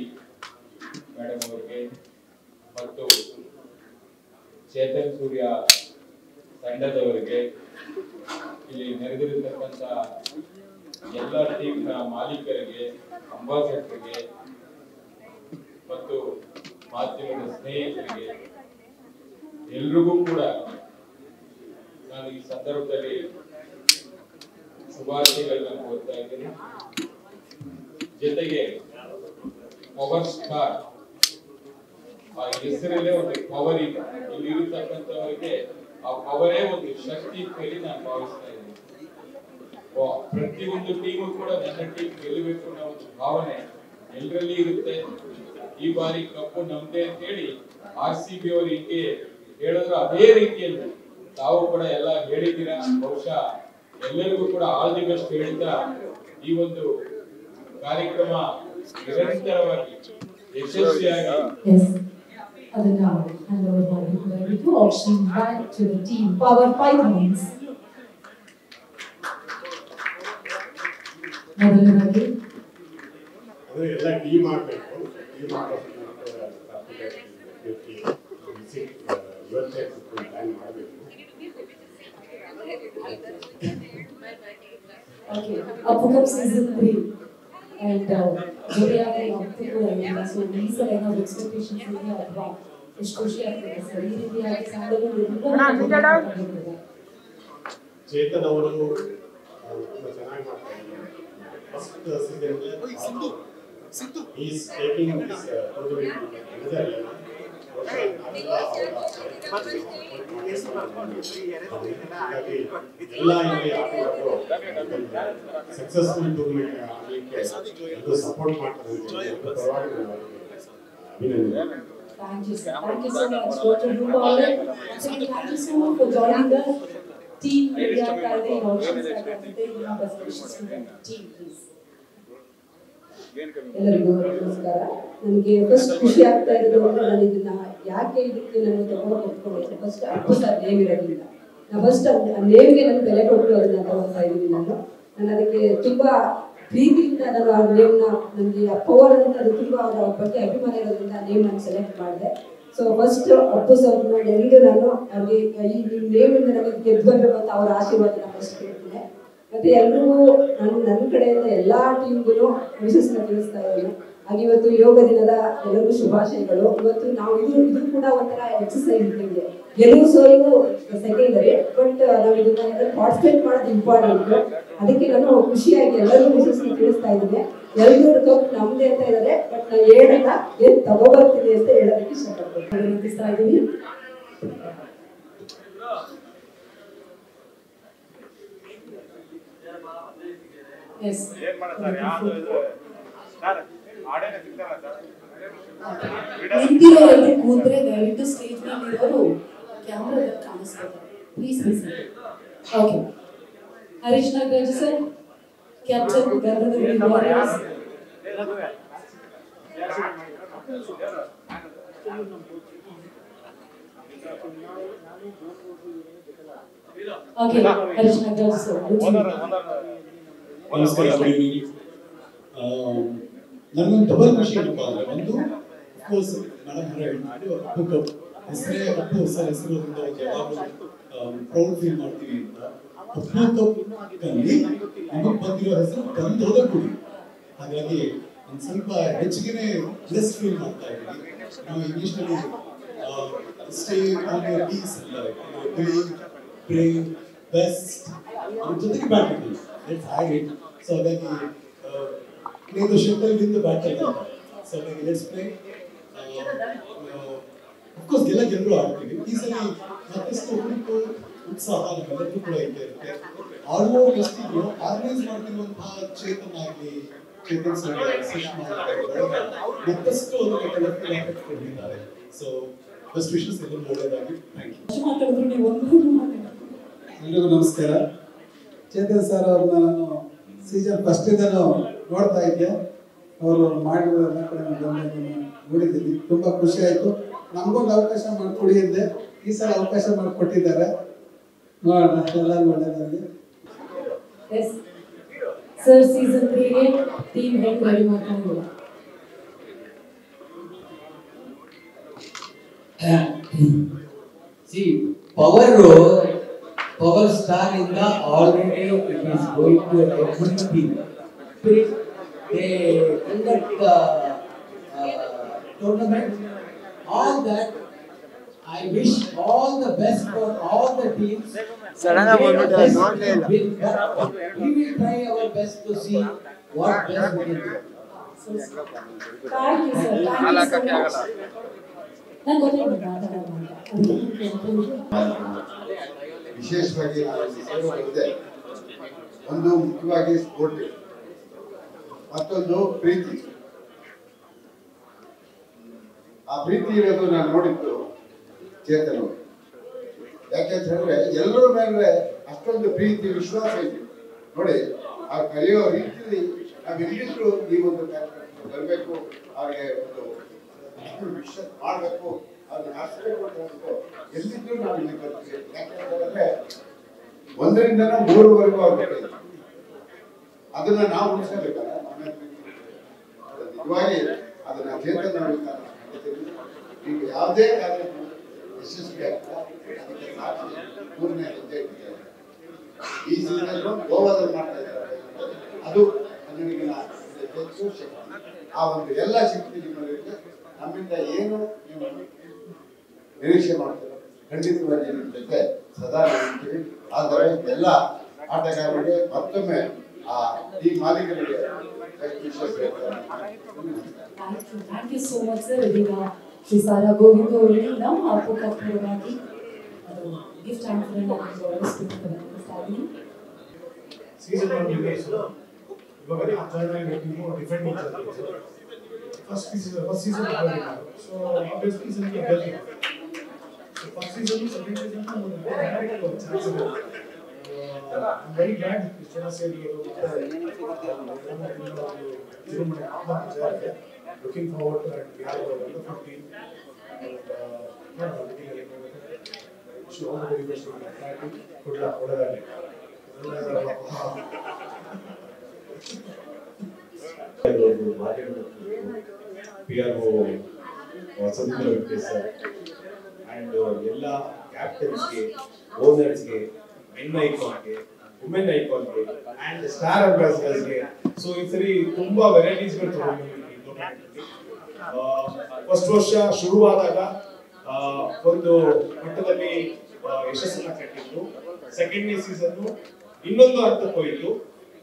ಮೇಡಮ್ ಅವರಿಗೆ ಮತ್ತು ಚೇತನ್ ಸೂರ್ಯ ತಂಡದವರಿಗೆ, ಇಲ್ಲಿ ನೆರೆದಿರತಕ್ಕಂಥ ಎಲ್ಲ ಟೀಮ್ನ ಮಾಲೀಕರಿಗೆ, ಅಂಬಾಸಡರ್ಗೆ ಮತ್ತು ಮಾಧ್ಯಮದ ಸ್ನೇಹಿತರಿಗೆ ಎಲ್ರಿಗೂ ಕೂಡ ನಾನು ಈ ಸಂದರ್ಭದಲ್ಲಿ ಶುಭಾಶಯಗಳನ್ನ ಕೋರ್ತಾ ಇದ್ದೀನಿ. ಜೊತೆಗೆ ಪವರ್ ಸ್ಟಾರ್ ಆ ಹೆಸರಲ್ಲೇ ಒಂದು ಪವರ್ ಇದೆ. ಇಲ್ಲಿ ಇರತಕ್ಕಂಥವರಿಗೆ ಆ ಪವರೇ ಒಂದು ಶಕ್ತಿ ಅಂತ ಹೇಳಿ ನಾನು ಭಾವಿಸ್ತಾ ಇದ್ದೀನಿ. ಪ್ರತಿಯೊಂದು ಟೀಮು ಕೂಡ ನನ್ನ ಟೀಮ್ ಗೆಲ್ಲಬೇಕು ಅನ್ನೋ ಒಂದು ಭಾವನೆ ಎಲ್ಲರಲ್ಲಿ ಇರುತ್ತೆ. ಈ ಬಾರಿ ಕಪ್ಪು ನಮ್ದೇ ಅಂತ ಹೇಳಿ RCB ಅವರು ಹಿಂಗೆ ಹೇಳಿದ್ರು, ಅದೇ ರೀತಿಯಲ್ಲಿ ತಾವು ಕೂಡ ಎಲ್ಲ ಹೇಳಿದ್ದೀರಾ. ಬಹುಶಃ ಎಲ್ಲರಿಗೂ ಕೂಡ ಆಲ್ ದಿ ಬೆಸ್ಟ್ ಹೇಳ್ತಾ ಈ ಒಂದು ಕಾರ್ಯಕ್ರಮ ನಿರಂತರವಾಗಿ ಯಶಸ್ವಿಯಾಗಿ ಅದನ್ನ hand over ಮಾಡಬೇಕು ದಯವಿಟ್ಟು option back to the team power 5 points. ಮೊದಲನೇದಾಗಿ ಅದು ಎಲ್ಲ ಟೀಮ್ ಮಾಡಬೇಕು ಟೀಮ್ ಇವತ್ತೇ ಪ್ಲಾನ್ ಮಾಡಬೇಕು. Okay, Apu Cup season 3 and ಜೊತೆಯಾಗಿ ಅಪ್ಪು ಕೂಡ ಇಲ್ಲ. ಸೊ ಈ ಸಲ ಏನಾದ್ರು ಎಕ್ಸ್ಪೆಕ್ಟೇಷನ್ಸ್ ಇದೆಯಾ ಅಥವಾ ಎಷ್ಟು ಖುಷಿ ಆಗ್ತದೆ ಸರ್ ಈ ರೀತಿಯಾಗಿ ಸ್ಯಾಂಡಲ್ವುಡ್ ಚೇತನ್ ಅವರು ತುಂಬಾ ಚೆನ್ನಾಗಿ ಮಾಡ್ತಾ ಇದ್ದಾರೆ. First season is taking this ಎಲ್ಲ ಇಲ್ಲಿ ಆಟಗಾರರು ಸಕ್ಸಸ್ಫುಲ್ ಟೂರ್ನಮೆಂಟ್ ಆಗಲಿಕ್ಕೆ ಸಪೋರ್ಟ್ ಮಾಡ್ತಾರೆ ಅಂತ ಪರವಾಗಿ ಅಭಿನಂದನೆ. Thank you so much, Dr. Rupal. Thank you so much for joining the team. India Kalde Emotions and best wishes to the team, please. ಎಲ್ಲರಿಗೂ ನಮಸ್ಕಾರ. ನನಗೆ ಫಸ್ಟ್ ಖುಷಿ ಆಗ್ತಾ ಇರೋದು ಅಂದ್ರೆ ನಾನು ಇದನ್ನ ಯಾಕೆ ಇದಕ್ಕೆ ನಾನು ತಗೊಂಡು ಕೊಟ್ಕೊಂಡಿದ್ದೆ ಫಸ್ಟ್ ಅಪ್ಪು ಸರ್ ನೇಮ್ ಇರೋದಿಲ್ಲ. ನಾನು ಫಸ್ಟ್ ನೇಮ್ಗೆ ನಾನು ಬೆಲೆ ಕೊಟ್ಟು ಅದನ್ನ ತಗೊಳ್ತಾ ಇದ್ದೀನಿ. ನಾನು ಅದಕ್ಕೆ ತುಂಬಾ ಪ್ರೀತಿಯಿಂದ ನಾನು ಆ ನೇಮ್ನ ನನಗೆ ಪವರ್ ಅಂತ ಅದು ತುಂಬ ಅವರ ಬಗ್ಗೆ ಅಭಿಮಾನ ಇರೋದ್ರಿಂದ ನೇಮ್ ನಾನು ಸೆಲೆಕ್ಟ್ ಮಾಡಿದೆ. ಸೊ ಫಸ್ಟ್ ಅಪ್ಪು ಸರ್ನ ಎಂದು ನಾನು ಅವ್ರಿಗೆ ಈ ನೇಮಿಂದ ನಮಗೆ ಗೆದ್ದು ಬರಬೇಕು ಅಂತ ಅವರ ಆಶೀರ್ವಾದನ ಫಸ್ಟ್ ಕೇಳ್ತೀನಿ. ಮತ್ತೆ ಎಲ್ರಿಗೂ ನನ್ನ ಕಡೆಯಿಂದ ಎಲ್ಲ ಟೀಮ್ಗೂ ವಿಶೇಷನ ತಿಳಿಸ್ತಾ ಇದ್ದೀನಿ. ಹಾಗೆ ಇವತ್ತು ಯೋಗ ದಿನದ ಎಲ್ಲರಿಗೂ ಶುಭಾಶಯಗಳು. ಇವತ್ತು ನಾವು ಇದು ಕೂಡ ಒಂಥರ ಎಕ್ಸಸೈಸ್ ಇದ್ದಂಗೆ, ಗೆಲುವು ಸೋಲು ಸೆಕೆಂಡರಿ, ಬಟ್ ನಾವು ಇದನ್ನ ಪಾರ್ಟಿಸಿಪೇಟ್ ಮಾಡೋದು ಇಂಪಾರ್ಟೆಂಟ್. ಅದಕ್ಕೆ ನಾನು ಖುಷಿಯಾಗಿ ಎಲ್ಲರಿಗೂ ವಿಶೇಷನ ತಿಳಿಸ್ತಾ ಇದ್ದೀನಿ. ಎಲ್ಲರೂ ಕಪ್ ನಮ್ದೇ ಅಂತ ಇದ್ದಾರೆ, ಬಟ್ ನಾನು ಹೇಳಲ್ಲ ಏನ್ ತಗೋಬರ್ತೀನಿ ಅಂತ ಹೇಳೋದಕ್ಕೆ ಇಷ್ಟಪಡ್ತೀನಿ ವಿನಂತಿಸ್ತಾ ಇದ್ದೀನಿ. ನಿಂತಿರೋರು ಕೂತ್ರೆ ದಯವಿಟ್ಟು ಸ್ಟೇಜ್ ಮೇಲೆ ಇರೋರು ಕ್ಯಾಮ್ರಾ ಕಾಣಿಸ್ತಾರೆ please listen. Okay, Harish Nagaraj sir, captain Gandhada warriors. Okay, Harish Nagaraj sir. ನಮಸ್ಕಾರ, ಗುಡ್ ಈವ್ನಿಂಗ್. ನನಗೊಂದು ಡಬಲ್ ಖುಷಿ ಏನಪ್ಪ ಅಂದರೆ, ಒಂದು ಅಫ್ಕೋರ್ಸ್ ಮೇಡಮ್ ಹೇಳಿದ್ರು ಅಪ್ಪು ಕಪ್ ಹೆಸರೇ ಅಪ್ಪು ಸರ್ ಹೆಸರೋದ್ರಿಂದ ಯಾವಾಗಲೂ ಪ್ರೌಡ್ ಫೀಲ್ ಮಾಡ್ತೀವಿ ಅಂತ. ಅಪ್ಪು ಕಪ್ಪಲ್ಲಿ ನಮಗೆ ಬಂದಿರೋ ಹೆಸರು ಗಂಧದ ಗುಡಿ. ಹಾಗಾಗಿ ಒಂದು ಸ್ವಲ್ಪ ಹೆಚ್ಚಿಗೆ ಲೆಸ್ ಫೀಲ್ ಮಾಡ್ತಾ ಇದ್ದೀವಿ. ನಾವು ಇಂಗ್ಲೀಷ್ನಲ್ಲಿ ಸ್ಟೇ ಆನ್ ಯುವರ್ ಪೀಸ್ ಅಲ್ಲ, ಪ್ರೇ ಬೆಸ್ಟ್ ಅದ್ರ ಜೊತೆಗೆ batting let's have it. So ಹಾಗಾಗಿ play the shuttle win the battle. So let's play. Of course, ಗೆಲ್ಲರು ಆಡ್ತೀವಿ. ಈ ಸಲ ಮತ್ತಷ್ಟು ಹುಡುಕು ಉತ್ಸಾಹ ನಮ್ಮೆಲ್ಲರಿಗೂ ಕೂಡ ಇರುತ್ತೆ. ಆಡುವವರು ಎಷ್ಟಿದ್ರು ಆರ್ಗನೈಸ್ ಮಾಡ್ತಿರುವಂತಹ ಚೇತನ್ ಆಗಲಿ, ಚೇತನ್ ಸರ್, ಸುಷ್ಮಾ ಮತ್ತಷ್ಟು ಅದಕ್ಕೆ ಕಲೆಕ್ಟಿವ್ ಎಫೆಕ್ಟ್ ಕೊಟ್ಟಿದ್ದಾರೆ. ಸೊ ಬೆಸ್ಟ್ ವಿಶಸ್, ಎಲ್ಲರಿಗೂ ಒಳ್ಳೆಯದಾಗಿ. Thank you. ಎಲ್ರಿಗೂ ನಮಸ್ಕಾರ. ಚೇತನ್ ಸರ್ ಅವ್ರನ್ನ ನಾನು ಸೀಸನ್ ಫಸ್ಟ್ ಇಂದನೂ ನೋಡ್ತಾ ಇದ್ದೆ. ಅವರು ಮಾಡಿರೋದೆಲ್ಲ ಕಡೆ ನೋಡಿದ್ದೀನಿ, ತುಂಬ ಖುಷಿ ಆಯಿತು. ನಮಗೊಂದು ಅವಕಾಶ ಮಾಡಿಕೊಡಿ ಅಂದೆ, ಈ ಸಲ ಅವಕಾಶ ಮಾಡಿಕೊಟ್ಟಿದ್ದಾರೆ. ನೋಡೋಣ, ಎಲ್ಲರೂ ಒಳ್ಳೆಯದಾಗಲಿ. ಸರ್, ಸೀಸನ್ 3ಗೆ ಟೀಮ್ ಹೆಂಗ್ ರೆಡಿ ಮಾಡ್ಕೊಂಡಿಲ್ಲ? See, power star in the already it is going to every team. They conduct tournament. All that I wish all the best for all the teams. We will try our best to see what best we can do. Thank you, sir. Thank you so much. ನಾನು ಗೊತ್ತಿಲ್ಲ ವಿಶೇಷವಾಗಿ ಒಂದು ಮುಖ್ಯವಾಗಿ sport, ಮತ್ತೊಂದು ಪ್ರೀತಿ. ಆ ಪ್ರೀತಿ ಇರೋದು ನಾನು ನೋಡಿದ್ದು ಚೇತನ್. ಯಾಕೆಂತ ಹೇಳಿದ್ರೆ ಎಲ್ಲರ ಮೇಲೆ ಅಷ್ಟೊಂದು ಪ್ರೀತಿ ವಿಶ್ವಾಸ ಇದೆ ನೋಡಿ. ಆ ಕರೆಯೋ ರೀತಿಯಲ್ಲಿ ನಾವೆಲ್ಲಿದ್ರು ಈ ಒಂದು ಕಾರ್ಯಕ್ರಮಕ್ಕೆ ಬರಬೇಕು, ಅವ್ರಿಗೆ ಒಂದು ವಿಶ್ವಾಸ ಮಾಡಬೇಕು, ಅದನ್ನ ನಡೆಸಬೇಕು ಅಂತ ಹೇಳ್ಬಿಟ್ಟು ಎಲ್ಲಿದ್ರು ನಾವು ಇಲ್ಲಿ ಬರ್ತೀವಿ. ಯಾಕಂದ್ರೆ 1ರಿಂದ 3ವರೆಗೂ ಅವ್ರಿಗೆ ಅದನ್ನ ನಾವು ಉಳಿಸಬೇಕಲ್ಲ. ನಿಜವಾಗಿ ಅದನ್ನ ಚೇತನ ಈಗ ಯಾವುದೇ ಕಾರ್ಯಕ್ರಮ ಯಶಸ್ವಿ ಆಗ್ತದೆ ಅದಕ್ಕೆ ಸಾಕ್ಷಿ 3ನೇ ಹೆಜ್ಜೆ ಇಟ್ಟಿದ್ದಾರೆ. ಈ ಸೀಸನ್ ಗೋವಾದಲ್ಲಿ ಮಾಡ್ತಾ ಇದ್ದಾರೆ. ಅದು ನನಗಿನ ಹೆಚ್ಚು ಶಕ್ತಿ. ಆ ಒಂದು ಎಲ್ಲ ಶಕ್ತಿ ನಿಮ್ಮಲ್ಲಿರುತ್ತೆ. ನಮ್ಮಿಂದ ಏನು ನೀವು ನಿರೀಕ್ಷೆ ಮಾಡ್ತೀರೋ ಖಂಡಿತವಾಗಿ ನಿಮ್ಮ ಜೊತೆ ಸದಾ ಇರ್ತೀವಿ. ಆದರೆ ಎಲ್ಲ ಆಟಗಾರರಿಗೆ ಮತ್ತೊಮ್ಮೆ ಆ ಈ ಮಾಲೀಕರಿಗೆ thank you so much sir. ಇದೀಗ ಶ್ರೀ ಸಾರಾ ಗೋವಿಂದ ಅವರಿಗೆ ನಮ್ಮ ಅಪ್ಪುಕಪ್ ಪರವಾಗಿ ಗಿಫ್ಟ್ ಹ್ಯಾಂಪರನ್ನು ಗೌರವಿಸ್ತಿದ್ದೀವಿ. ಸೀಸನ್ 1 ವಿನ್ನರ್ಸ್ ಇವಾಗ ಆಚರಣೆ ಡಿಫೆಂಡ್ ಮಾಡ್ತಾರೆ. First season so obviously season ಗೆ ಗೆಲ್ತೀವಿ. So first season second season direct chance ಇದೆ. I'm very glad Krishna said looking forward to that. We have a wonderful team and wish you all the very best. Good luck. PRO Sadhguru Venkatesh sir and ಎಲ್ಲ ಕ್ಯಾಪ್ಟನ್ಸ್ಗೆ, ಓನರ್ಸ್ಗೆ, men ಐಕಾನ್ಗೆ, women ಐಕಾನ್ಗೆ and star ಅಂಬಾಸಿಡರ್ಸ್ಗೆ. So ಈ ಸರಿ ತುಂಬಾ ವೆರೈಟೀಸ್ಗಳು ತಗೊಂಡಿದ್ದೀವಿ ಟೂರ್ನಮೆಂಟ್ಗೆ. ಫಸ್ಟ್ ವರ್ಷ ಶುರುವಾದಾಗ ಒಂದು ಮಟ್ಟದಲ್ಲಿ ಯಶಸ್ಸನ್ನ ಕಂಡಿತ್ತು. ಸೆಕೆಂಡ್ನೇ ಸೀಸನ್ ಇನ್ನೊಂದು ಹಂತಕ್ಕೆ ಹೋಯಿತು.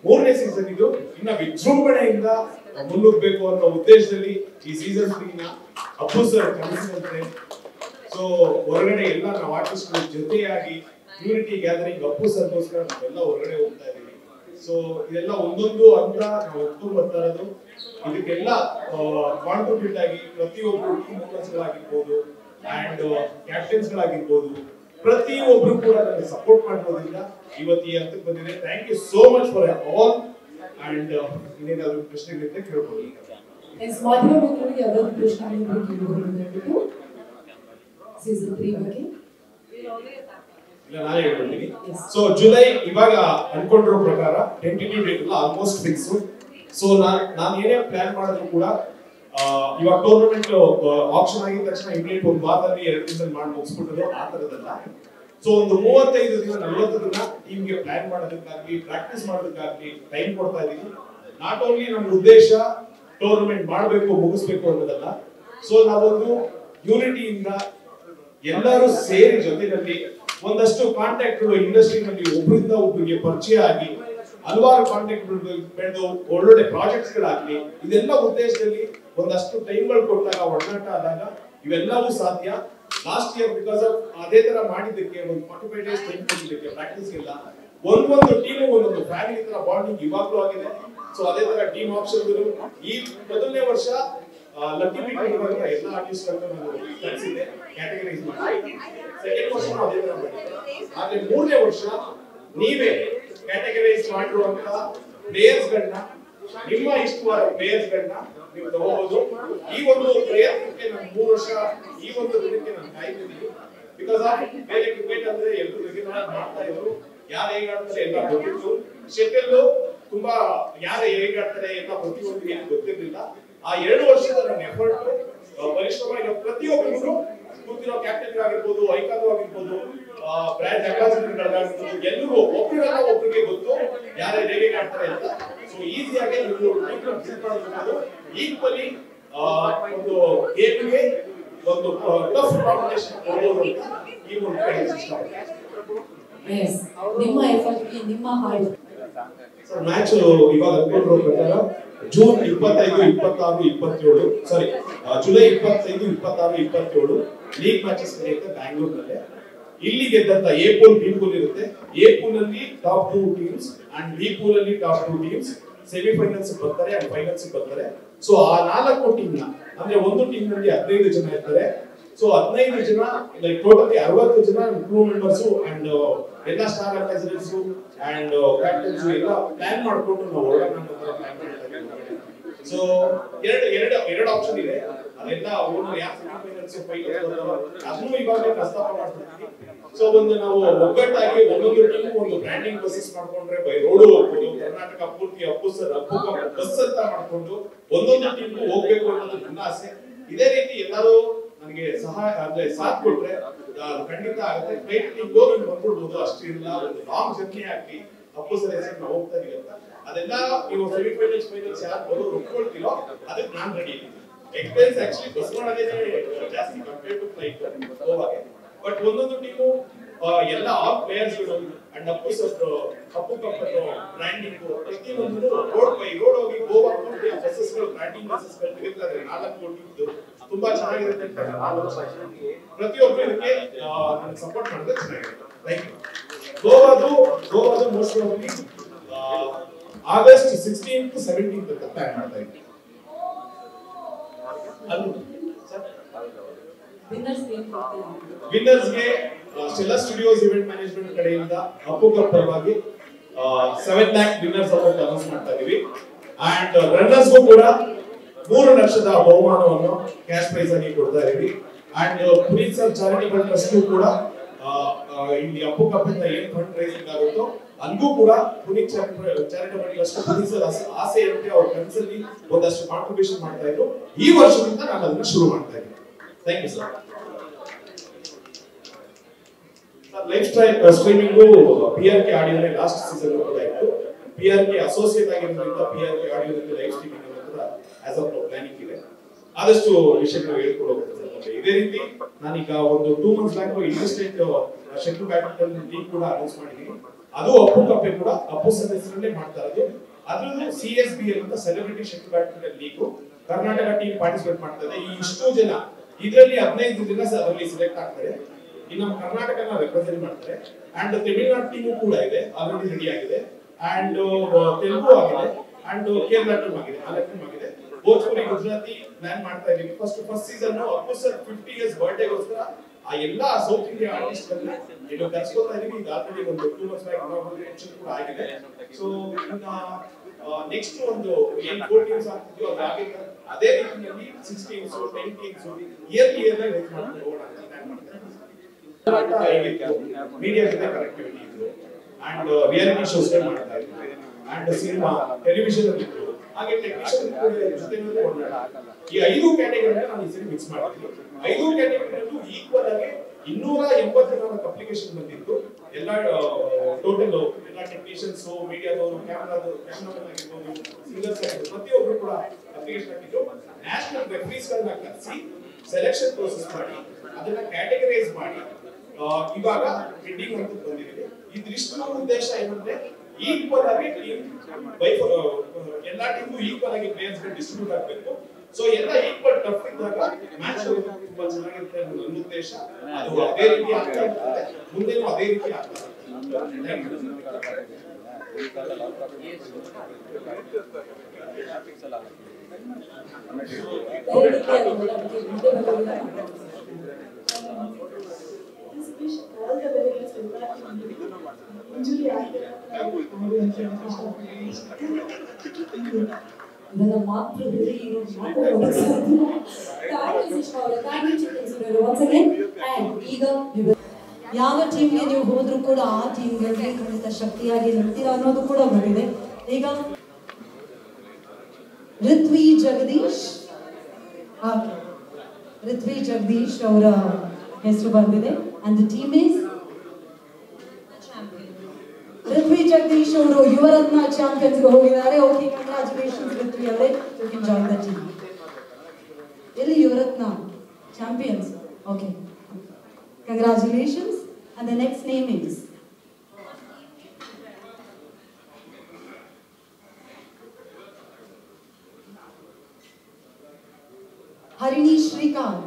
3ನೇ ಸೀಸನ್ ಇದು ಇನ್ನ ವಿಜೃಂಭಣೆಯಿಂದ ಮುನ್ನುಗ್ಗಬೇಕು ಅನ್ನೋ ಉದ್ದೇಶದಲ್ಲಿ ಈ ಸೀಸನ್ 3ನ ಅಪ್ಪು ಸರ್ ಕಳಿಸಿದಂತೆ. ಸೊ ಹೊರಗಡೆ ಎಲ್ಲ ನಾವು ಆರ್ಟಿಸ್ಟ್ಗಳ ಜೊತೆಯಾಗಿ ಯೂನಿಟಿ ಗ್ಯಾದರಿಂಗ್ ಅಪ್ಪು ಸರ್ಗೋಸ್ಕರ ನಾವೆಲ್ಲ ಹೊರಗಡೆ ಹೋಗ್ತಾ ಇದೀವಿ. ಸೊ ಇದೆಲ್ಲ ಒಂದೊಂದು ಅಂತ ನಾವು ಒಪ್ಕೊಂಡು ಬರ್ತಾ ಇರೋದು. ಇದಕ್ಕೆಲ್ಲ ಕಾಂಟ್ರಿಬ್ಯೂಟ್ ಆಗಿ ಪ್ರತಿಯೊಬ್ಬರು ಟೀಮ್ ಓನರ್ಸ್ಗಳಾಗಿರ್ಬೋದು ಅಂಡ್ ಕ್ಯಾಪ್ಟನ್ಸ್ಗಳಾಗಿರ್ಬೋದು ಪ್ರತಿಯೊಬ್ರು ಕೂಡ ನನಗೆ ಸಪೋರ್ಟ್ ಮಾಡೋದ್ರಿಂದ ಇವತ್ತು ಈ ಹಂತಕ್ಕೆ ಬಂದಿದೆ. Thank you so much for all and ಇನ್ನೇನಾದ್ರು ಪ್ರಶ್ನೆಗಳಿದ್ರೆ ಕೇಳ್ಬೋದು. ಮಾಧ್ಯಮ ಮಿತ್ರರಿಗೆ ಯಾವ್ದಾದ್ರು ಪ್ರಶ್ನೆಗಳಿದ್ರೆ ಕೇಳಬಹುದು ಸೀಸನ್ 3 ಬಗ್ಗೆ. ಇಲ್ಲ ನಾನೇ ಹೇಳ್ತೀನಿ. ಸೊ ಜುಲೈ ಇವಾಗ ಅನ್ಕೊಂಡಿರೋ ಪ್ರಕಾರ ಟೆಂಟೇಟಿವ್ ಡೇಟ್ ಎಲ್ಲ ಆಲ್ಮೋಸ್ಟ್ ಫಿಕ್ಸ್. ಸೊ ನಾನು ಏನೇ ಪ್ಲಾನ್ ಮಾಡಿದ್ರು ಕೂಡ ಇವಾಗ ಟೂರ್ನಮೆಂಟ್ ಆಪ್ಷನ್ ಆಗಿದ ತಕ್ಷಣ ಇಮಿಡಿಯೇಟ್ ಒಂದು ವಾರದಲ್ಲಿ 2 ದಿನದಲ್ಲಿ ಮಾಡಿ ಮುಗಿಸ್ಬಿಟ್ಟರು ಆ ತರದಲ್ಲ. ಸೊ ಒಂದು 35 ದಿನ 40 ದಿನ ಟೀಮ್ಗೆ ಪ್ಲಾನ್ ಮಾಡೋದಕ್ಕಾಗ್ಲಿ ಪ್ರಾಕ್ಟೀಸ್ ಮಾಡೋದಕ್ಕಾಗ್ಲಿ ಟೈಮ್ ಕೊಡ್ತಾ ಇದೀವಿ. ನಾಟ್ ಓನ್ಲಿ ನಮ್ಮ ಉದ್ದೇಶ ಟೂರ್ನಮೆಂಟ್ ಮಾಡಬೇಕು ಮುಗಿಸ್ಬೇಕು ಅನ್ನೋದಲ್ಲ. ಸೊ ನಾವೊಂದು ಯೂನಿಟಿಯಿಂದ ಎಲ್ಲರೂ ಸೇರಿ ಜೊತೆಯಲ್ಲಿ ಒಂದಷ್ಟು ಕಾಂಟ್ಯಾಕ್ಟ್ಗಳು ಇಂಡಸ್ಟ್ರಿನಲ್ಲಿ ಒಬ್ಬರಿಂದ ಒಬ್ಬರಿಗೆ ಪರಿಚಯ ಆಗಿ ಹಲವಾರು ಕಾಂಟ್ಯಾಕ್ಟ್ಗಳು ಬೆಳೆದು ಒಳ್ಳೊಳ್ಳೆ ಪ್ರಾಜೆಕ್ಟ್ಸ್ ಗಳಾಗ್ಲಿ ಇದೆಲ್ಲ ಉದ್ದೇಶದಲ್ಲಿ ಒಂದಷ್ಟು ಟೈಮ್ಗಳು ಕೊಟ್ಟಾಗ ಒಡನಾಟ ಆದಾಗ ಇವೆಲ್ಲವೂ ಸಾಧ್ಯ. ಲಾಸ್ಟ್ ಇಯರ್ ಬಿಕಾಸ್ ಆಫ್ ಅದೇ ತರ ಮಾಡಿದ್ದಕ್ಕೆ ಒಂದು 45 ಡೇಸ್ ಟೈಮ್ ಕೊಟ್ಟಿದ್ದಕ್ಕೆ ಪ್ರಾಕ್ಟೀಸ್ ಇಲ್ಲ. ಒಂದೊಂದು ಟೀಮ್ ಒಂದೊಂದು ಫ್ಯಾಮಿಲಿ ತರ ಬಾಂಡಿಂಗ್ ಇವಾಗ್ಲೂ ಆಗಿದೆ. ಸೊ ಅದೇ ತರ ಟೀಮ್ ಆಪ್ಷನ್ಗಳು ಈ ಮೊದಲನೇ ವರ್ಷ ಲಕ್ಕಿ ಪಿಕ್ ಮಾಡುವಾಗ ಎಲ್ಲ ಆರ್ಟಿಸ್ಟ್ ನಾನು ಕಳಿಸಿದ್ದೆ ಕ್ಯಾಟಗರೈಸ್ ಮಾಡಿ. ಸೆಕೆಂಡ್ ವರ್ಷ ಅದೇ ತರ ಮಾಡಿದ್ದೆ. ಆದ್ರೆ 3ನೇ ವರ್ಷ ನೀವೇ ಕ್ಯಾಟಗರೈಸ್ ಮಾಡಿರುವಂತ ಪ್ಲೇಯರ್ಸ್ ಗಳನ್ನ ನಿಮ್ಮ ಇಷ್ಟವಾದ ಪ್ಲೇಯರ್ಸ್ ಗಳನ್ನ ನೀವು ತಗೋಬಹುದು. ಈ ಒಂದು ಪ್ರಯತ್ನಕ್ಕೆ ನಾನು 3 ವರ್ಷ ಈ ಒಂದು ದಿನಕ್ಕೆ ನಾನು ಕಾಯ್ತಿದ್ದೀನಿ. ಬಿಕಾಸ್ ಆಫ್ ಬೇರೆ ಕ್ರಿಕೆಟ್ ಅಂದ್ರೆ ಎಲ್ಲರೂ ರೆಗ್ಯುಲರ್ ಮಾಡ್ತಾ ಇದ್ರು. ಯಾರು ಹೇಗೆ ಆಡ್ತಾರೆ ಎಲ್ಲ ಗೊತ್ತಿತ್ತು. ಶೆಟಲ್ ತುಂಬಾ ಯಾರು ಹೇಗೆ ಆಡ್ತಾರೆ ಎಲ್ಲ ಪ್ರತಿಯೊಂದು ಏನು ಗೊತ್ತಿರಲಿಲ್ಲ. ಆ 2 ವರ್ಷದ ನನ್ನ ಎಫರ್ಟ್ ಪರಿಶ್ರಮ ಪ್ರತಿಯೊಬ್ಬರು ಕೂತಿರೋ ಕ್ಯಾಪ್ಟನ್ ಆಗಿರ್ಬೋದು, ಐಕಾನ್ ಆಗಿರ್ಬೋದು, ಬ್ರ್ಯಾಂಡ್ ಅಂಬಾಸಿಡರ್ಗಳಾಗಿರ್ಬೋದು ಎಲ್ಲರೂ ಒಬ್ಬರಿಗೆಲ್ಲ ಒಬ್ಬರಿಗೆ ಗೊತ್ತು ಯಾರು ಹೇಗೆ ಆಡ್ತಾರೆ ಅಂತ. ಸೊ ಈಸಿಯಾಗಿ ನೀವು ಈಕ್ವಲಿ ಒಂದು ಗೇಮ್ಗೆ ಒಂದು ಟಫ್ ಕಾಂಪಿಟೇಷನ್ ಕೊಡೋದು ಅಂತ ಈ ಮೂಲಕ ನಿಮ್ಮ ಎಫರ್ಟ್ಗೆ ನಿಮ್ಮ ಹಾರ್ಡ್ ಮ್ಯಾಚ್ ಇವಾಗ ಅನ್ಕೊಂಡಿರೋ ಪ್ರಕಾರ ಜೂನ್ 25, 26, 27 ಸಾರಿ ಜುಲೈ 25, 26, 27 ಲೀಗ್ ಮ್ಯಾಚಸ್ ನಡೆಯುತ್ತೆ ಬ್ಯಾಂಗ್ಳೂರ್ನಲ್ಲೇ. ಇಲ್ಲಿ ಗೆದ್ದಂತ ಎ ಪೂಲ್ ಬಿ ಪೂಲ್ ಇರುತ್ತೆ. ಎ ಪೂಲ್ ಅಲ್ಲಿ top 2 teams and B pool ಅಲ್ಲಿ ಟಾಪ್ 2 ಟೀಮ್ಸ್ ಸೆಮಿಫೈನಲ್ಸ್ ಬರ್ತಾರೆ ಅಂಡ್ ಫೈನಲ್ಸ್ ಬರ್ತಾರೆ. ಸೊ ಆ 4 ಟೀಮ್ ನ ಅಂದ್ರೆ ಒಂದು ಟೀಮ್ ನಲ್ಲಿ 15 ಜನ ಇರ್ತಾರೆ. ಸೊ 15 ಜನ ಲೈಕ್ ಟೋಟಲಿ 60 ಜನ ಕ್ರೂ ಮೆಂಬರ್ಸ್ ಅಂಡ್ ಎಲ್ಲ ಸ್ಟಾರ್ ಅಡ್ವೈಸರ್ಸ್ ಅಂಡ್ ಕ್ಯಾಪ್ಟನ್ಸ್ ಎಲ್ಲ ಪ್ಲಾನ್ ಮಾಡ್ಕೊಂಡು ನಾವು ಹೊರಡೋಣ ಅಂತ ಪ್ಲಾನ್ ಮಾಡ್ತಾ ಇದ್ದೀವಿ. ಸೊ ಎರಡು ಆಪ್ಷನ್ ಇದೆ. ಅದೆಲ್ಲ ಓನರ್ ಯಾವ ಫೈನಾನ್ಸ್ ಅದನ್ನು ಇವಾಗಲೇ ಪ್ರಸ್ತಾಪ ಮಾಡ್ತಿದ್ದೀವಿ. ಸೊ ಒಂದು ನಾವು ಒಗ್ಗಟ್ಟಾಗಿ ಒಂದೊಂದು ಟೀಮ್ ಒಂದು ಬ್ರ್ಯಾಂಡಿಂಗ್ ಪ್ರೋಸೆಸ್ ಮಾಡ್ಕೊಂಡ್ರೆ ಬೈ ರೋಡ್ ಹೋಗ್ಬೋದು. ಕರ್ನಾಟಕ ಪೂರ್ತಿ ಅಪ್ಪು ಬಸ್ ಅಂತ ಮಾಡ್ಕೊಂಡು ಒಂದೊಂದು ಟೀಮ್ ಹೋಗ್ಬೇಕು ಅನ್ನೋದು ನನ್ನ ಆಸೆ. ಇದೇ ರೀತಿ ಎಲ್ಲರೂ ನನಗೆ ಸಹಾಯ ಅಂದ್ರೆ ಸಾಥ್ ಕೊಟ್ರೆ ಖಂಡಿತ ಆಗುತ್ತೆ. ಫ್ಲೈಟ್ ಟೀಮ್ ಹೋಗಿ ಬಂದ್ಬಿಡ್ಬೋದು, ಅಷ್ಟಿಲ್ಲ ಒಂದು ಲಾಂಗ್ ಜರ್ನಿ ಆಗ್ಲಿ ಅಪ್ಪು ಸರ್ ಹೆಸರು ನಾವು ಹೋಗ್ತಾ ಇದೀವಿ ಅಂತ. ಅದೆಲ್ಲ ನೀವು ಸೆಮಿಫೈನಲ್ಸ್ ಫೈನಲ್ಸ್ ಯಾರು ಬರೋದು ಒಪ್ಕೊಳ್ತೀರೋ ಅದಕ್ಕೆ ನಾನು ರೆಡಿ ಇದ್ದೀನಿ. ಎಕ್ಸ್ಪೆನ್ಸ್ ಆಕ್ಚುಲಿ ಬಸ್ ಮಾಡೋದೇ ಜಾಸ್ತಿ ಕಂಪೇರ್ ಟು ಫ್ಲೈಟ್ ಗೋವಾಗೆ. ಬಟ್ ಒಂದೊಂದು ಟೀಮು ಎಲ್ಲ ಆಲ್ ಪ್ಲೇಯರ್ಸ್ಗಳು ಅಂಡ್ ಅಪ್ಪು ಕಪ್ಪನ್ನು ಬ್ರ್ಯಾಂಡಿಂಗ್ ಪ್ರತಿಯೊಂದು ರೋಡ್ ಬೈ ರೋಡ್ ಹೋಗಿ ಗೋವಾ ಪೂರ್ತಿ ಬಸ್ಸಸ್ಗಳು ಬ್ರ್ಯಾಂಡಿಂಗ್ ಬಸ್ಸಸ್ಗಳು ತೆಗೆದುಕೊಳ್ಳಿ 4 ಕೋಟಿ ಇದ್ದು ತುಂಬಾ ಚೆನ್ನಾಗಿರುತ್ತೆ ಅಂತ ಪ್ರತಿಯೊಬ್ಬರು ಇದಕ್ಕೆ ನನಗೆ ಸಪೋರ್ಟ್ ಮಾಡಿದ್ರೆ ಚೆನ್ನಾಗಿರುತ್ತೆ. ಲೈಕ್ ಗೋವಾದು most probably August 16th to 17th ಅಂತ ಪ್ಲಾನ್ ಮಾಡ್ತಾ ಇದ್ದೀವಿ. ವಿನ್ನರ್ಸ್ಗೆ ಸ್ಟೆಲ್ಲಾ ಸ್ಟುಡಿಯೋಸ್ ಇವೆಂಟ್ ಮ್ಯಾನೇಜ್ಮೆಂಟ್ ಕಡೆಯಿಂದ ಅಪ್ಪು ಕಪ್ ಪರವಾಗಿ 7 lakh ವಿನ್ನರ್ಸ್ ಅಮೌಂಟ್ ಅನೌನ್ಸ್ ಮಾಡ್ತಾ ಇದೀವಿ. ಅಂಡ್ ರನ್ನರ್ಸ್ಗೂ ಕೂಡ 3 ಲಕ್ಷದ ಬಹುಮಾನವನ್ನು ಕ್ಯಾಶ್ ಪ್ರೈಸ್ ಆಗಿ ಕೊಡ್ತಾ ಇದೀವಿ. And Puneeth sir charitable trust ಕೂಡ ಇಲ್ಲಿ ಅಪ್ಪು ಕಪ್ ಇಂದ ಏನು ಫಂಡ್ ರೈಸಿಂಗ್ ಆಗುತ್ತೋ ಅಲ್ಲಿಗೂ ಕೂಡ Puneeth charitable trust Puneeth sir ಆಸೆ ಇರುತ್ತೆ ಅವ್ರ ಕನಸಲ್ಲಿ ಒಂದಷ್ಟು ಕಾಂಟ್ರಿಬ್ಯೂಷನ್ ಮಾಡ್ತಾ ಇದ್ರು. ಈ ವರ್ಷದಿಂದ ನಾನು ಅದನ್ನ ಶುರು ಮಾಡ್ತಾ ಇದ್ದೀನಿ. Thank you sir. Live streaming PRK ಆಡಿಯೋನೇ ಲಾಸ್ಟ್ ಸೀಸನ್ ಕೂಡ ಇತ್ತು. PRK ಅಸೋಸಿಯೇಟ್ ಆಗಿರೋದ್ರಿಂದ PRK ಆಡಿಯೋದಲ್ಲಿ ಲೈವ್ ಸ್ಟ್ರೀಮಿಂಗ್ ಅನ್ನೋದ್ರ ಆಸ್ ಆಫ್ ಪ್ಲಾನಿಂಗ್ ಇದೆ. ಆದಷ್ಟು ವಿಷಯಗಳು ಹೇಳ್ಕೊಂಡು ಹೋಗ್ತಾರೆ. ಇದೇ ರೀತಿ ನಾನೀಗ ಒಂದು 2 months back interstate shuttle badminton league ಕೂಡ ಅನೌನ್ಸ್ ಮಾಡಿದ್ದೀನಿ. ಅದು ಅಪ್ಪು ಕಪ್ಪೆ ಕೂಡ ಅಪ್ಪು ಸರ್ ಹೆಸರಲ್ಲೇ ಮಾಡ್ತಾ ಇರೋದು. ಅದ್ರದ್ದು CSBL ಅಂತ celebrity shuttle badminton league Karnataka team participate ಮಾಡ್ತಾ ಇದೆ. ಈ ಇಷ್ಟು ಜನ ಇದರಲ್ಲಿ 15 ಜನ ಅದರಲ್ಲಿ ಸೆಲೆಕ್ಟ್ ಆಗ್ತಾರೆ. ಈ ನಮ್ಮ ಕರ್ನಾಟಕನ ರೆಪ್ರೆಸೆಂಟ್ ಮಾಡ್ತಾರೆ. ಅಂಡ್ ತಮಿಳುನಾಡು ಟೀಮು ಕೂಡ ಇದೆ, ಆಲ್ರೆಡಿ ರೆಡಿ ಆಗಿದೆ. ಅಂಡ್ ತೆಲುಗು ಆಗಿದೆ ಅಂಡ್ ಕೇರಳ ಟೀಮ್ ಆಗಿದೆ, 4 ಟೀಮ್ ಆಗಿದೆ. ಭೋಜ್ಪುರಿ ಗುಜರಾತಿ ಪ್ಲಾನ್ ಮಾಡ್ತಾ ಇದೀವಿ. First season Appu sir 50 years ಬರ್ತ್ಡೇಗೋಸ್ಕರ ಆ ಎಲ್ಲಾ ಸೌತ್ ಇಂಡಿಯಾ ಆರ್ಟಿಸ್ಟ್ ಗಳನ್ನ ಏನು ಕರ್ಸ್ಕೊತಾ ಇದೀವಿ. ಈಗ ಆಲ್ರೆಡಿ ಒಂದು 2 months ಬ್ಯಾಕ್ ಇನಾಗ್ರೇಷನ್ ಕೂಡ ಆಗಿದೆ. ಸೊ ನೆಕ್ಸ್ಟ್ ಒಂದು ಏನ್ 4 ಟೀಮ್ಸ್ ಆಗ್ತಿದ್ಯೋ ಅದಾಗಿದೆ. ಅದೇ ರೀತಿಯಲ್ಲಿ 6 ಟೀಮ್ಸ್ 10 ಟೀಮ್ಸ್ ಇಯರ್ಲಿ ರೈಸ್ ಮಾಡ್ಕೊಂಡು ಹೋಗೋಣ ಅಂತ ಪ್ಲಾನ್ ಮಾಡ್ತಾ ಇದ್ದೀವಿ. ಮೀಡಿಯಾ ಜೊತೆ ಕನೆಕ್ಟಿವಿಟಿ ಇತ್ತು ಅಂಡ್ ರಿಯಾಲಿಟಿ ಶೋಸ್ ಮಾಡ್ತಾ ಇದ್ವಿ ಅಂಡ್ ಸಿನಿಮಾ ಟೆಲಿವಿಷನ್ ಅಲ್ಲಿ ಇತ್ತು. ಹಾಗೆ ಟೆಕ್ನಿಷಿಯನ್ ಜೊತೆ ಈ 5 ಕ್ಯಾಟಗರಿನ ನಾನು ಈ ಸರಿ ಮಿಕ್ಸ್ ಮಾಡ್ತೀನಿ. 5 ಕ್ಯಾಟಗರಿಯಲ್ಲೂ ಈಕ್ವಲ್ ಆಗಿ 284 ಅಪ್ಲಿಕೇಶನ್ ಬಂದಿತ್ತು. ಎಲ್ಲ ಟೋಟಲ್ ಎಲ್ಲ ಟೆಕ್ನಿಷಿಯನ್ಸ್, ಮೀಡಿಯಾದವರು, ಕ್ಯಾಮರಾಮನ್ ಆಗಿರ್ಬೋದು, ಸಿಂಗರ್ಸ್ ಆಗಿರ್ಬೋದು, ಪ್ರತಿಯೊಬ್ಬರು ಕೂಡ ಅಪ್ಲಿಕೇಶನ್ ಹಾಕಿದ್ರು. ನ್ಯಾಷನಲ್ ರೆಫರೀಸ್ ಗಳನ್ನ ಕರೆಸಿ ಸೆಲೆಕ್ಷನ್ ಪ್ರೋಸೆಸ್ ಮಾಡಿ ಅದನ್ನ ಕ್ಯಾಟಗರೈಸ್ ಮಾಡಿ ಇವಾಗ ಬಿಡ್ಡಿಂಗ್ ಅಂತ ಬಂದಿದೆ. ಇದಿಷ್ಟು ಉದ್ದೇಶ ಏನಂದ್ರೆ ಈಕ್ವಲ್ ಆಗಿ ಟೀಮ್ ಎಲ್ಲ ಟೀಮು ಈಕ್ವಲ್ ಆಗಿ ಪ್ಲೇಯರ್ಸ್ ಡಿಸ್ಟ್ರಿಬ್ಯೂಟ್ ಆಗಬೇಕು. ಸೊ ಎಲ್ಲ ಈಕ್ವಲ್ ಟಫ್ ಇದ್ದಾಗ ಮ್ಯಾಚ್ ತುಂಬಾ ಚೆನ್ನಾಗಿರುತ್ತೆ ಅನ್ನೋ ನನ್ನ ಉದ್ದೇಶ. ಅದು ಅದೇ ರೀತಿ ಆಗ್ತಾ ಇರ್ತದೆ, ಮುಂದೆನೂ ಅದೇ ರೀತಿ ಆಗ್ತಾ ಇದನ್ನ ಮಾತ್ರ ಈಗ ಯಾವ ಟೀಮ್ಗೆ ನೀವು ಹೋದ್ರೂ ಕೂಡ ಆ ಟೀಮ್ಗಳಿಗೆ ಖಂಡಿತ ಶಕ್ತಿಯಾಗಿ ನಿಲ್ತೀರಾ ಅನ್ನೋದು ಕೂಡ ಬಂದಿದೆ. ಈಗ ಋತ್ವಿ ಜಗದೀಶ್ ಅವರ ಹೆಸರು ಬಂದಿದೆ. And the team is Ruthvi Jagadish ಅವರು ಯುವರತ್ನ ಚಾಂಪಿಯನ್ಸ್ ಗೆ ಹೋಗಿದ್ದಾರೆ. ಓಕೆ, ಕಂಗ್ರಾಚುಲೇಷನ್ಸ್ ಋತ್ವಿ ಅವರೇ, you can join the team. ಎಲ್ಲಿ Yuvaratna champions? Okay, congratulations. And the next name is Harini Srikanth.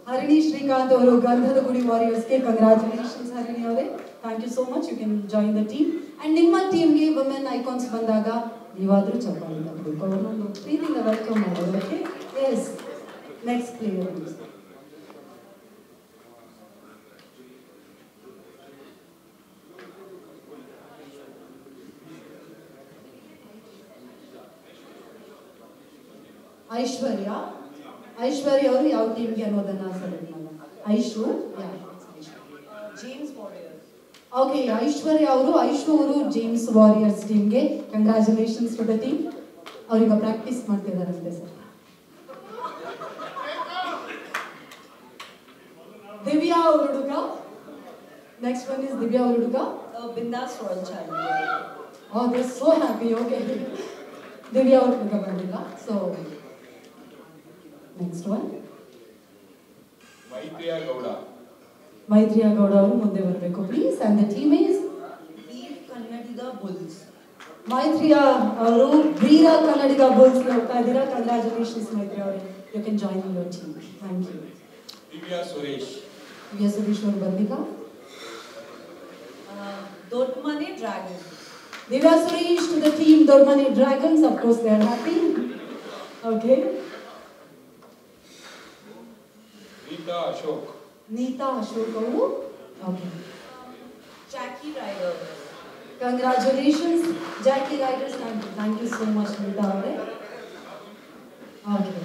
Harini Srikanth ಅವರು ಗಂಧದ ಗುಡಿ ವಾರಿಯರ್ಸ್ಗೆ ಕಂಗ್ರಾಚುಲೇಷನ್ಸ್ ಹರಿಣಿ ಅವರೇ. Thank you so much. You can join the team. And ನಿಮ್ಮ ಟೀಮ್ಗೆ ವುಮೆನ್ ಐಕಾನ್ಸ್ ಬಂದಾಗ ನೀವಾದ್ರೂ ಚಪ್ಪಾಳೆ ತಗೊಳ್ಬೇಕು, ಅವ್ರನ್ನೊಂದು ಪ್ರೀತಿಯಿಂದ ವೆಲ್ಕಮ್ ಮಾಡೋದು. Okay. Yes. Next player. Aishwarya ಅವರು ಯಾವ ಟೀಮ್ಗೆ ಅನ್ನೋದನ್ನ ಸೆಲೆಕ್ಟ್ ಮಾಡೋಣ. Aishu James warrior. Okay, Aishwarya ಅವರು ಜೇಮ್ಸ್ ವಾರಿಯರ್ಸ್ ಟೀಮ್ಗೆ ಕಂಗ್ರ್ಯಾಚುಲೇಷನ್ಸ್ ಟು ದ ಟೀಮ್. ಅವ್ರೀಗ ಪ್ರಾಕ್ಟೀಸ್ ಮಾಡ್ತಿದ್ದಾರಂತೆ ಸರ್. ದಿವ್ಯಾ ಅವ್ರ ಹುಡುಗ. ನೆಕ್ಸ್ಟ್ ಒನ್ ಇಸ್ ದಿವ್ಯಾ ಅವ್ರ ಹುಡುಗ Bindaas royal challenger. Oh, they're so happy. Okay. Divya ಅವ್ರ ಹುಡುಗ ಬಂದಿಲ್ಲ. So next one Maitriya Gowda ಅವರು ಮುಂದೆ ಬರಬೇಕು please. And the team is Veer Kannadiga bulls. Maithriya ಅವರು ವೀರ ಕನ್ನಡಿಗ ಬುಲ್ಸ್ ಹೋಗ್ತಾ ಇದ್ದೀರಾ. ಕಂಗ್ರ್ಯಾಚುಲೇಷನ್ಸ್ ಮೈತ್ರಿ ಅವರೇ. You can join your team. Thank you. Divya Suresh ಅವರು ಬಂದಿಲ್ಲ. ದೊಡ್ಡಮನೆ dragon. Divya Suresh to the team Dormani Dragons. Of course, they are happy. Okay. Neeta Ashok. Okay. Jackie Ryder. Congratulations, Jackie Riders. Thank you so much, Neeta. Okay.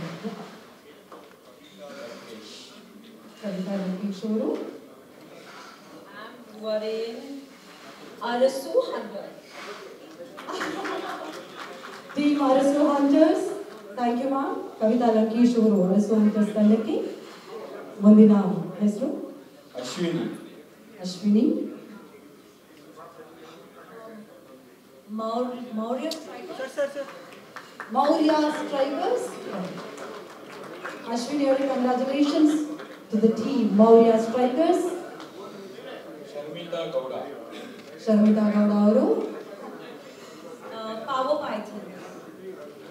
Kavita Venkatesh. Varin Arasu Hunter. Team Arasu Hunters. Thank you, ma'am. Kavita Venkatesh ಅವರು Arasu Hunters ತಂಡಕ್ಕೆ. ಮುಂದಿನ ಹೆಸರು Ashwini. Maurya strikers. Ashwini ಅವರಿಗೆ congratulations to the team Maurya strikers. Sharmita Gowda ಅವರು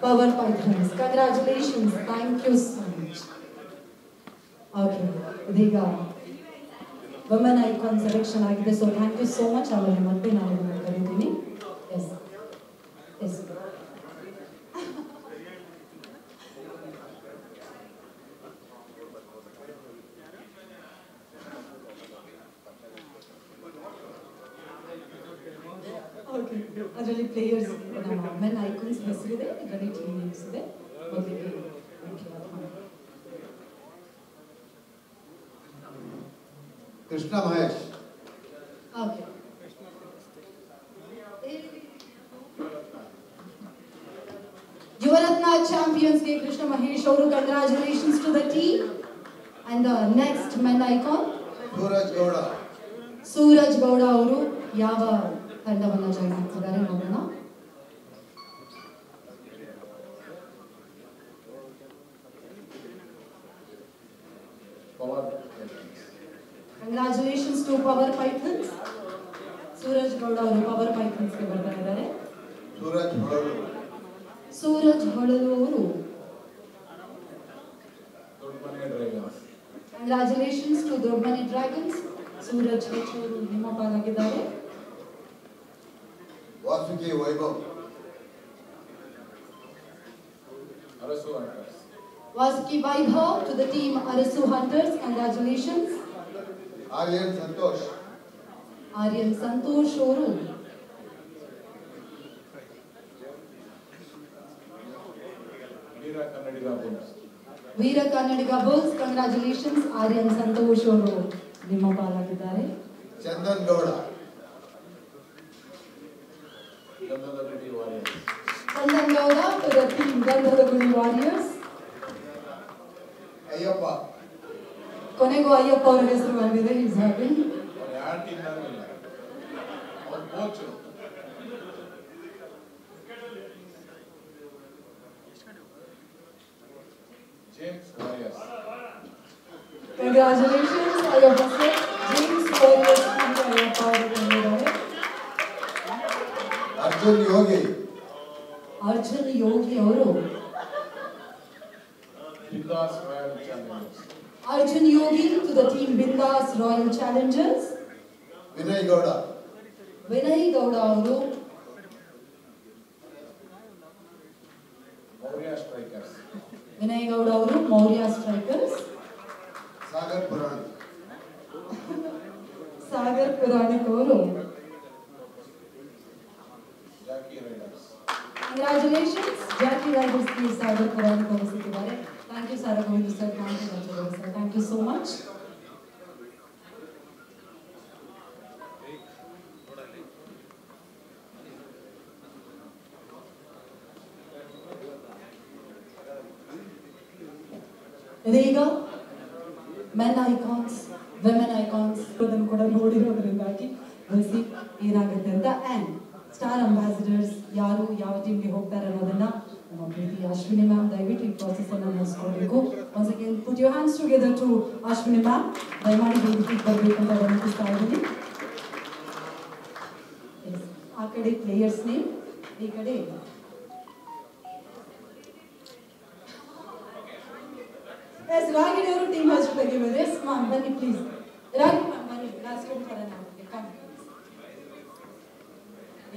power pythons. Congratulations. Thank you so much. Okay, ಇದೀಗ women icon selection ಆಗಿದೆ. So thank you so much. ಅವರಿಗೆ ಮತ್ತೆ ನಾನು ಕರೀತೀನಿ. ಎಸ್ ಎಸ್ ಓಕೆ, ಅದರಲ್ಲಿ ಪ್ಲೇಯರ್ಸ್ ನಮ್ಮ ಮೆನ್ ಐಕಾನ್ಸ್ ಹೆಸರಿದೆ, ಇದರಲ್ಲಿ ಟೀಮ್ ನೇಮ್ಸ್ ಇದೆ. ಮೊದಲಿಗೆ ಕೃಷ್ಣ ಮಹೇಶ್. ಓಕೆ, ಯುವರತ್ನ ಚಾಂಪಿಯನ್ಸ್ಗೆ ಕೃಷ್ಣ ಮಹೇಶ್ ಅವರು. Congratulations to the team. And the next men icon Suraj Gowda ಅವರು ಯಾವ ತಂಡವನ್ನು ಜಾಯಿನ್ ಆಗ್ತಿದ್ದಾರೆ ನೋಡೋಣ. Congratulations to power pythons. Suraj Gowda ಅವರು ಪವರ್ ಪೈಥನ್ಸ್ಗೆ ಬರ್ತಾ ಇದ್ದಾರೆ. ಸೂರಜ್ ಹೊಳಲು ಅವರು congratulations to Doddamane dragons. Suraj H ಅವರು ನಿಮ್ಮ ಪಾಲಾಗಿದ್ದಾರೆ. Vasuki Vaibhav. Vasuki Vaibhav to the team Arasu hunters. Congratulations. Aryan Santosh ಅವರು ವೀರ ಕನ್ನಡಿಗ ಬುಲ್ಸ್. ಕಂಗ್ರ್ಯಾಚುಲೇಷನ್ಸ್. ಆರ್ಯನ್ ಸಂತೋಷ್ ಅವರು ನಿಮ್ಮ ಪಾಲಾಗಿದ್ದಾರೆ. Chandan Gowda to the team Gandhada Gudi warriors. Ayyappa. ಕೊನೆಗೂ ಅಯ್ಯಪ್ಪ ಅವರ ಹೆಸರು ಬಂದಿದೆ. Is happy. Congratulations Ayyappa sir. James warriors Ayyappa ಅವರು ಬಂದಿದ್ದಾರೆ. ಅರ್ಜುನ್ ಯೋಗಿ ಅವರು Arjun Yogi to the team Bindaas royal challengers. Vinay Gowda ಅವರು ವಿನಯ್ ಗೌಡ ಅವರು ಮೌರ್ಯ ಸ್ಟ್ರೈಕರ್ಸ್. ಸಾಗರ್ ಪುರಾಣ ಸಾಗರ್ ಪುರಾಣಿಕ್ ಅವರು ಕಂಗ್ರಾಚುಲೇಷನ್ಸ್. ಜಾಕಿ ರೈಡರ್ಸ್ ಗೆ ಸಾಗರ್ ಪುರಾಣಿಕ್ ಅವರು ಸಿಕ್ಕಿದ್ದಾರೆ. Thank you sir, Govind sir, thank you sir, thank you so much. ಇದೀಗ ಮೆನ್ ಐಕಾನ್ಸ್, ವಿಮೆನ್ ಐಕಾನ್ಸ್ ಅದನ್ನು ಕೂಡ ನೋಡಿರೋದ್ರಿಂದಾಗಿ ಬಸಿ ಏನಾಗುತ್ತೆ ಅಂತ. ಆ್ಯಂಡ್ ಸ್ಟಾರ್ ಅಂಬಾಸಿಡರ್ಸ್ ಯಾರು ಯಾವ ಟೀಮ್ಗೆ ಹೋಗ್ತಾರೆ ಅನ್ನೋದನ್ನ ನಮ್ಮ ಪ್ರೀತಿ ಅಶ್ವಿನಿ ಮ್ಯಾಮ್ ದಯವಿಟ್ಟು ಈ ಪ್ರಾಸೆಸ್ ಅನ್ನು ಮುಗಿಸ್ಕೊಳ್ಬೇಕು. Once again put your hands together to Ashwini ma'am. ದಯಮಾಡಿ ವೇದಿಕೆಗೆ ಬರಬೇಕು ಅಂತ ವಿನಂತಿಸ್ತಾ ಇದ್ದೀನಿ. ಆ ಕಡೆ ಪ್ಲೇಯರ್ಸ್ ನೇಮ್, ಈ ಕಡೆ ಎಸ್ ರಾಗಿಣಿ ಅವರು ಟೀಮ್ ಹಜ್ ತೆಗಿಬೋದು. ಎಸ್ ಮ್ಯಾಮ್ ಬನ್ನಿ ಪ್ಲೀಸ್. ರಾಗಿ ಮ್ಯಾಮ್ ಬನ್ನಿ, ಲಾಸ್ಟ್ ರೂಮ್ ಫಾರ್ ನಾವು come.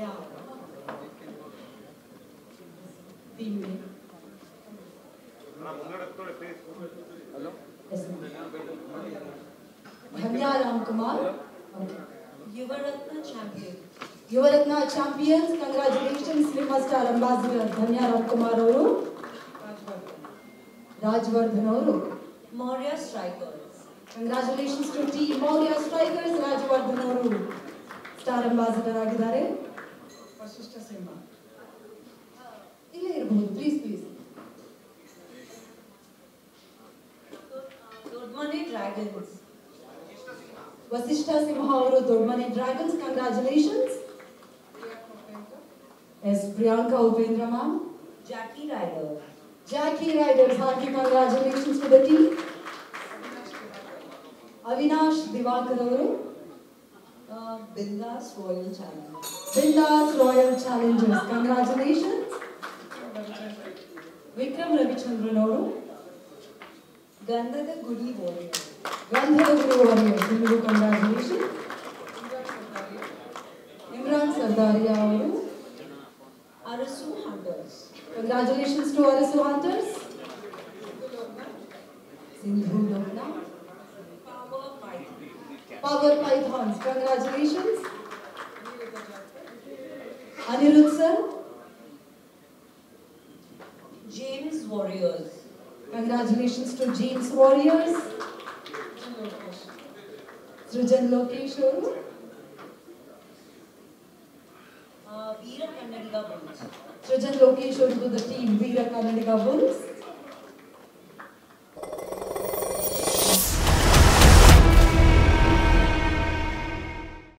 Yeah team name hello yes Dhanya Ram Kumar. Yuvaratna champion. Yuvaratna champions, congratulations ನಿಮ್ಮ ಸ್ಟಾರ್ ಅಂಬಾಸಿಡರ್ ಧನ್ಯಾ ರಾಮ್ ಕುಮಾರ್ ಅವರು. ರಾಜವರ್ಧನ್ ಅವರು Maurya strikers. Congratulations to team Maurya strikers. Rajavardhan ಅವರು ಸ್ಟಾರ್ ಅಂಬಾಸಿಡರ್ ಆಗಿದ್ದಾರೆ. ವಶಿಷ್ಠ ಸಿಂಹ ಇಲ್ಲೇ ಇರಬಹುದು, please please. Doddamane dragons. Vasishta Simha ಅವರು Doddamane dragons. Congratulations. Yes Priyanka Upendra ma'am. Jackie rider. Jackie Riders, hearty congratulations to the team. Avinash Divakar ಅವರು Bindaas royal challengers. Bindaas royal challengers, congratulations. Vikram Ravichandran ಅವರು Gandhada Gudi warriors. ಗಂಧದ Gudi warriors, ನಿಮಗೂ congratulation. Imran Sardariya ಅವರು Arasu hunters. Congratulations to Arasu Hunters. Sindhu Lokna. Power Pythons. Congratulations. Anirudh sir. James Warriors. Congratulations to James Warriors. Srujan Lokesh. Veera Kannadiga Bulls. Srujan Lokesh to the team Veera Kannadiga Bulls.